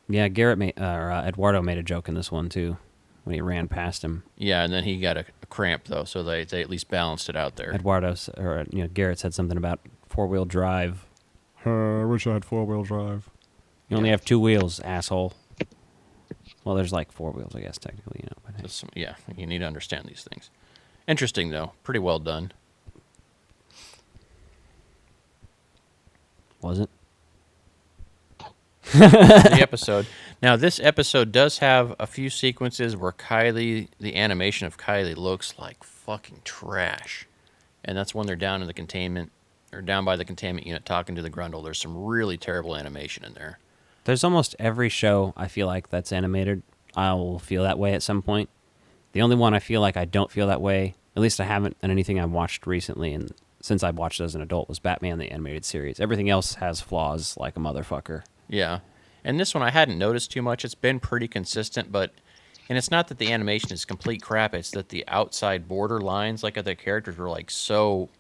yeah, Eduardo made a joke in this one too when he ran past him. Yeah, and then he got a cramp though, so they at least balanced it out there. Garrett said something about 4-wheel drive. I wish I had 4-wheel drive. You only have 2 wheels, asshole. Well, there's like 4 wheels, I guess, technically, you know. But hey. Yeah, you need to understand these things. Interesting, though. Pretty well done. Was it? the episode. Now, this episode does have a few sequences where Kylie, the animation of Kylie, looks like fucking trash. And that's when they're down in the containment, or down by the containment unit talking to the Grundle. There's some really terrible animation in there. There's almost every show I feel like that's animated, I will feel that way at some point. The only one I feel like I don't feel that way, at least I haven't in anything I've watched recently, and since I've watched it as an adult, was Batman the Animated Series. Everything else has flaws like a motherfucker. Yeah. And this one I hadn't noticed too much. It's been pretty consistent, and it's not that the animation is complete crap, it's that the outside border lines, like other characters, were like so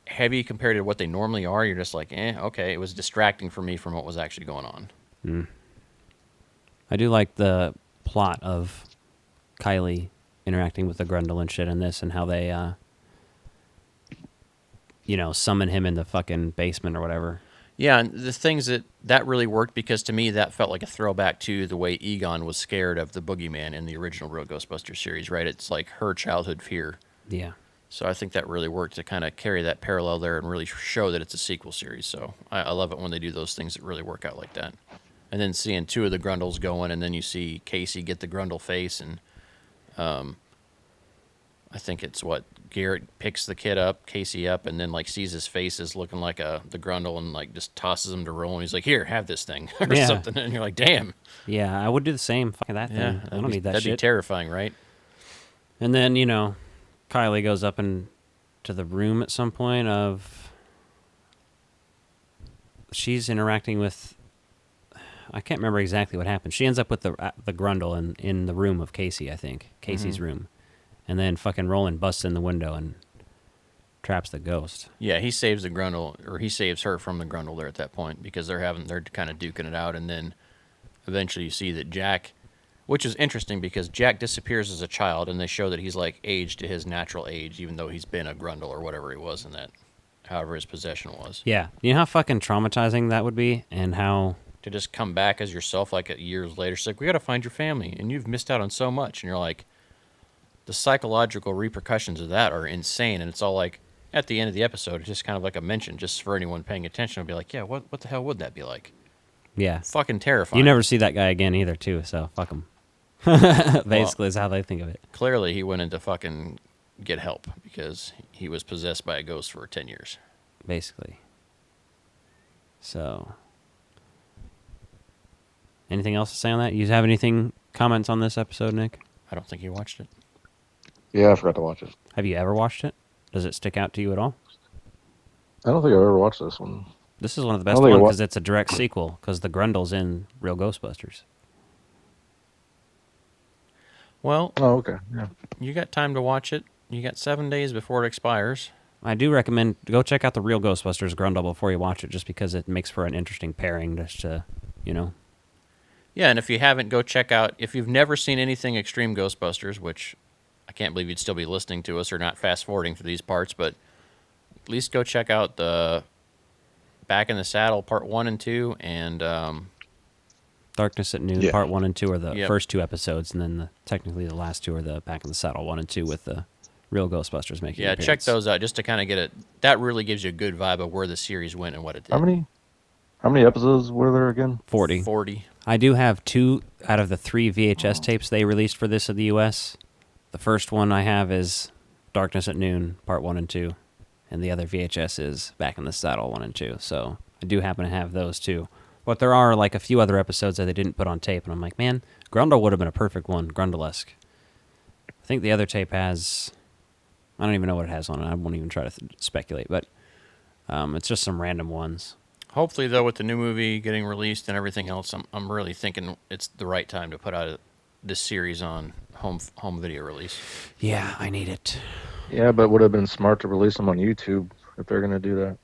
heavy compared to what they normally are. You're just like, okay. It was distracting for me from what was actually going on. I do like the plot of Kylie interacting with the Grundle and shit in this, and how they, summon him in the fucking basement or whatever. Yeah, and the things that really worked, because to me that felt like a throwback to the way Egon was scared of the boogeyman in the original Real Ghostbusters series, right? It's like her childhood fear. Yeah. So I think that really worked to kind of carry that parallel there and really show that it's a sequel series. So I love it when they do those things that really work out like that. And then seeing two of the Grundles going, and then you see Casey get the Grundle face, and I think it's Garrett picks the kid up, Casey up, and then like sees his face is looking like the Grundle, and like just tosses him to roll, and he's like, "Here, have this thing," or something, and you're like, "Damn." Yeah, I would do the same. Fucking that thing. Yeah, I don't need that shit. That'd be terrifying, right? And then Kylie goes up into the room at some point of she's interacting with. I can't remember exactly what happened. She ends up with the Grundle in the room of Casey, I think. Casey's room. And then fucking Roland busts in the window and traps the ghost. Yeah, he saves the Grundle, or he saves her from the Grundle there at that point, because they're kind of duking it out, and then eventually you see that Jack, which is interesting because Jack disappears as a child, and they show that he's like aged to his natural age, even though he's been a Grundle or whatever he was in that, however his possession was. Yeah. You know how fucking traumatizing that would be, and how to just come back as yourself like years later. It's like, we got to find your family, and you've missed out on so much, and you're like, the psychological repercussions of that are insane, and it's all like, at the end of the episode, it's just kind of like a mention, just for anyone paying attention, it'll be like, yeah, what the hell would that be like? Yeah. Fucking terrifying. You never see that guy again either, too, so fuck him. Basically is how they think of it. Clearly, he went in to fucking get help, because he was possessed by a ghost for 10 years. Basically. So, anything else to say on that? You have comments on this episode, Nick? I don't think you watched it. Yeah, I forgot to watch it. Have you ever watched it? Does it stick out to you at all? I don't think I've ever watched this one. This is one of the best ones because it's a direct sequel, because the Grundle's in Real Ghostbusters. Well, okay. Yeah. You got time to watch it. You got 7 days before it expires. I do recommend go check out the Real Ghostbusters Grundle before you watch it, just because it makes for an interesting pairing, just to, Yeah, and if you haven't, go check out, if you've never seen anything Extreme Ghostbusters, which I can't believe you'd still be listening to us or not fast-forwarding through these parts, but at least go check out the Back in the Saddle Part 1 and 2, and Darkness at Noon Part 1 and 2 are the first two episodes, and then technically the last two are the Back in the Saddle 1 and 2 with the Real Ghostbusters making an appearance. Check those out just to kind of get it. That really gives you a good vibe of where the series went and what it did. How many episodes were there again? 40. 40. I do have 2 out of the 3 VHS tapes they released for this in the U.S. The first one I have is Darkness at Noon, Part 1 and 2. And the other VHS is Back in the Saddle 1 and 2. So I do happen to have those too. But there are like a few other episodes that they didn't put on tape. And I'm like, man, Grundle would have been a perfect one, Grundel-Esque. I think the other tape has, I don't even know what it has on it. I won't even try to speculate. But it's just some random ones. Hopefully, though, with the new movie getting released and everything else, I'm really thinking it's the right time to put out this series on home video release. Yeah, I need it. Yeah, but it would have been smart to release them on YouTube if they're going to do that.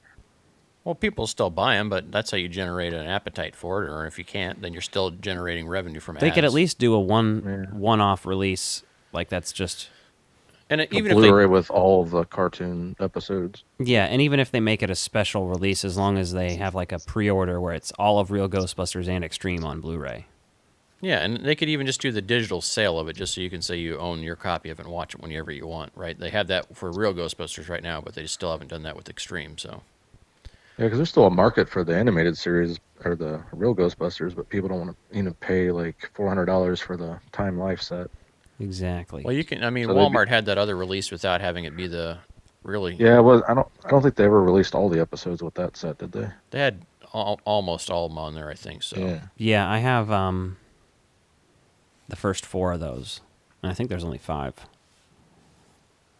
Well, people still buy them, but that's how you generate an appetite for it. Or if you can't, then you're still generating revenue from ads. They could at least do a one-off release, like that's just. And even Blu-ray with all of the cartoon episodes. Yeah, and even if they make it a special release, as long as they have like a pre-order where it's all of Real Ghostbusters and Extreme on Blu-ray. Yeah, and they could even just do the digital sale of it, just so you can say you own your copy of it and watch it whenever you want, right? They have that for Real Ghostbusters right now, but they still haven't done that with Extreme, so. Yeah, because there's still a market for the animated series or the real Ghostbusters, but people don't want to, pay like $400 for the Time Life set. Exactly. Well, you can. I mean, So Walmart had that other release without having it be the really. Yeah, well, I don't think they ever released all the episodes with that set, did they? They had almost all of them on there, I think. So. Yeah. Yeah, I have the first 4 of those, and I think there's only 5.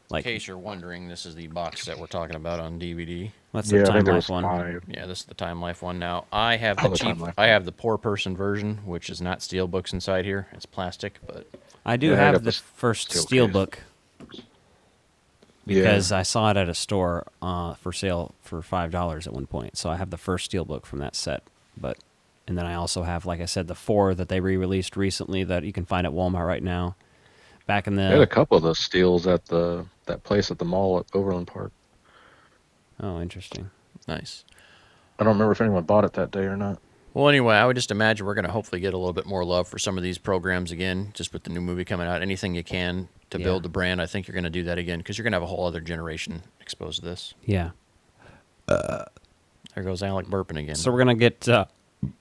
In case you're wondering, this is the box set we're talking about on DVD. That's the Time Life one. 5. Yeah, this is the Time Life one. Now I have the cheap. I have the poor person version, which is not steel books inside here. It's plastic, but I do have the first steel book because I saw it at a store for sale for $5 at one point. So I have the first steel book from that set, and then I also have, like I said, the 4 that they re-released recently that you can find at Walmart right now. Back in the, they had a couple of those steels at that place at the mall at Overland Park. Oh, interesting. Nice. I don't remember if anyone bought it that day or not. Well, anyway, I would just imagine we're going to hopefully get a little bit more love for some of these programs again, just with the new movie coming out. Anything you can to build the brand, I think you're going to do that again because you're going to have a whole other generation exposed to this. Yeah. There goes Alec burping again. So we're going to get...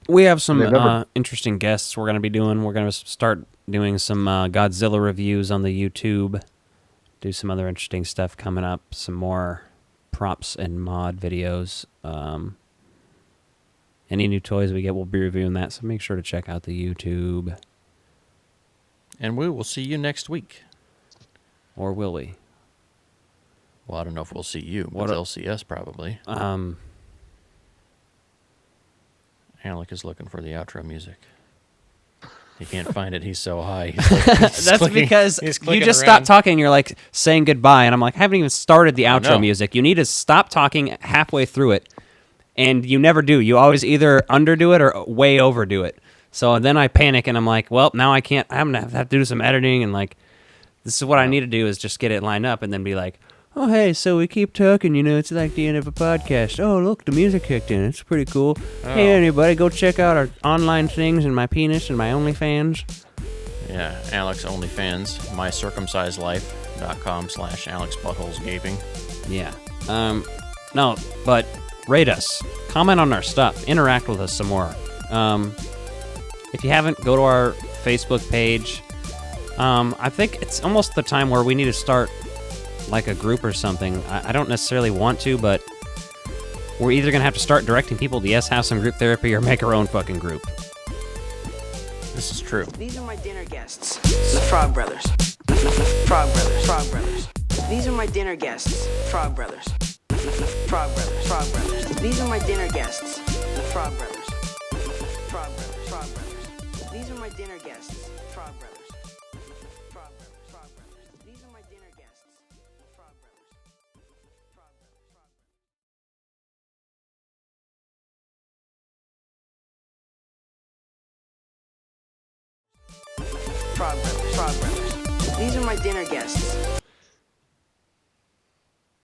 we have some interesting guests we're going to be doing. We're going to start doing some Godzilla reviews on the YouTube. Do some other interesting stuff coming up. Some more props and mod videos. Any new toys we get, we'll be reviewing that. So make sure to check out the YouTube. And we will see you next week. Or will we? Well, I don't know if we'll see you, but they'll see us probably. Alec is looking for the outro music. He can't find it. He's so high. That's because you just stopped talking. And you're like saying goodbye, and I'm like, I haven't even started the outro music. You need to stop talking halfway through it, and you never do. You always either underdo it or way overdo it. So then I panic, and I'm like, well, now I can't. I'm gonna have to do some editing, and like, this is what I need to do is just get it lined up, and then be like, oh, hey, so we keep talking, it's like the end of a podcast. Oh, look, the music kicked in. It's pretty cool. Oh. Hey, anybody, go check out our online things and my penis and my OnlyFans. Yeah, Alex OnlyFans, mycircumcisedlife.com/AlexButtholesGaping. Yeah. No, but rate us. Comment on our stuff. Interact with us some more. If you haven't, go to our Facebook page. I think it's almost the time where we need to start like a group or something. I don't necessarily want to, but we're either going to have to start directing people to have some group therapy or make our own fucking group. This is true. These are my dinner guests, the Frog Brothers. Frog Brothers. Frog Brothers. These are my dinner guests, Frog Brothers. Frog Brothers. Frog Brothers. These are my dinner guests, the Frog Brothers. Frog Brothers. Frog Brothers. These are my dinner guests, Frog Brothers. Frog Brothers. Frog Brothers. These are my dinner guests.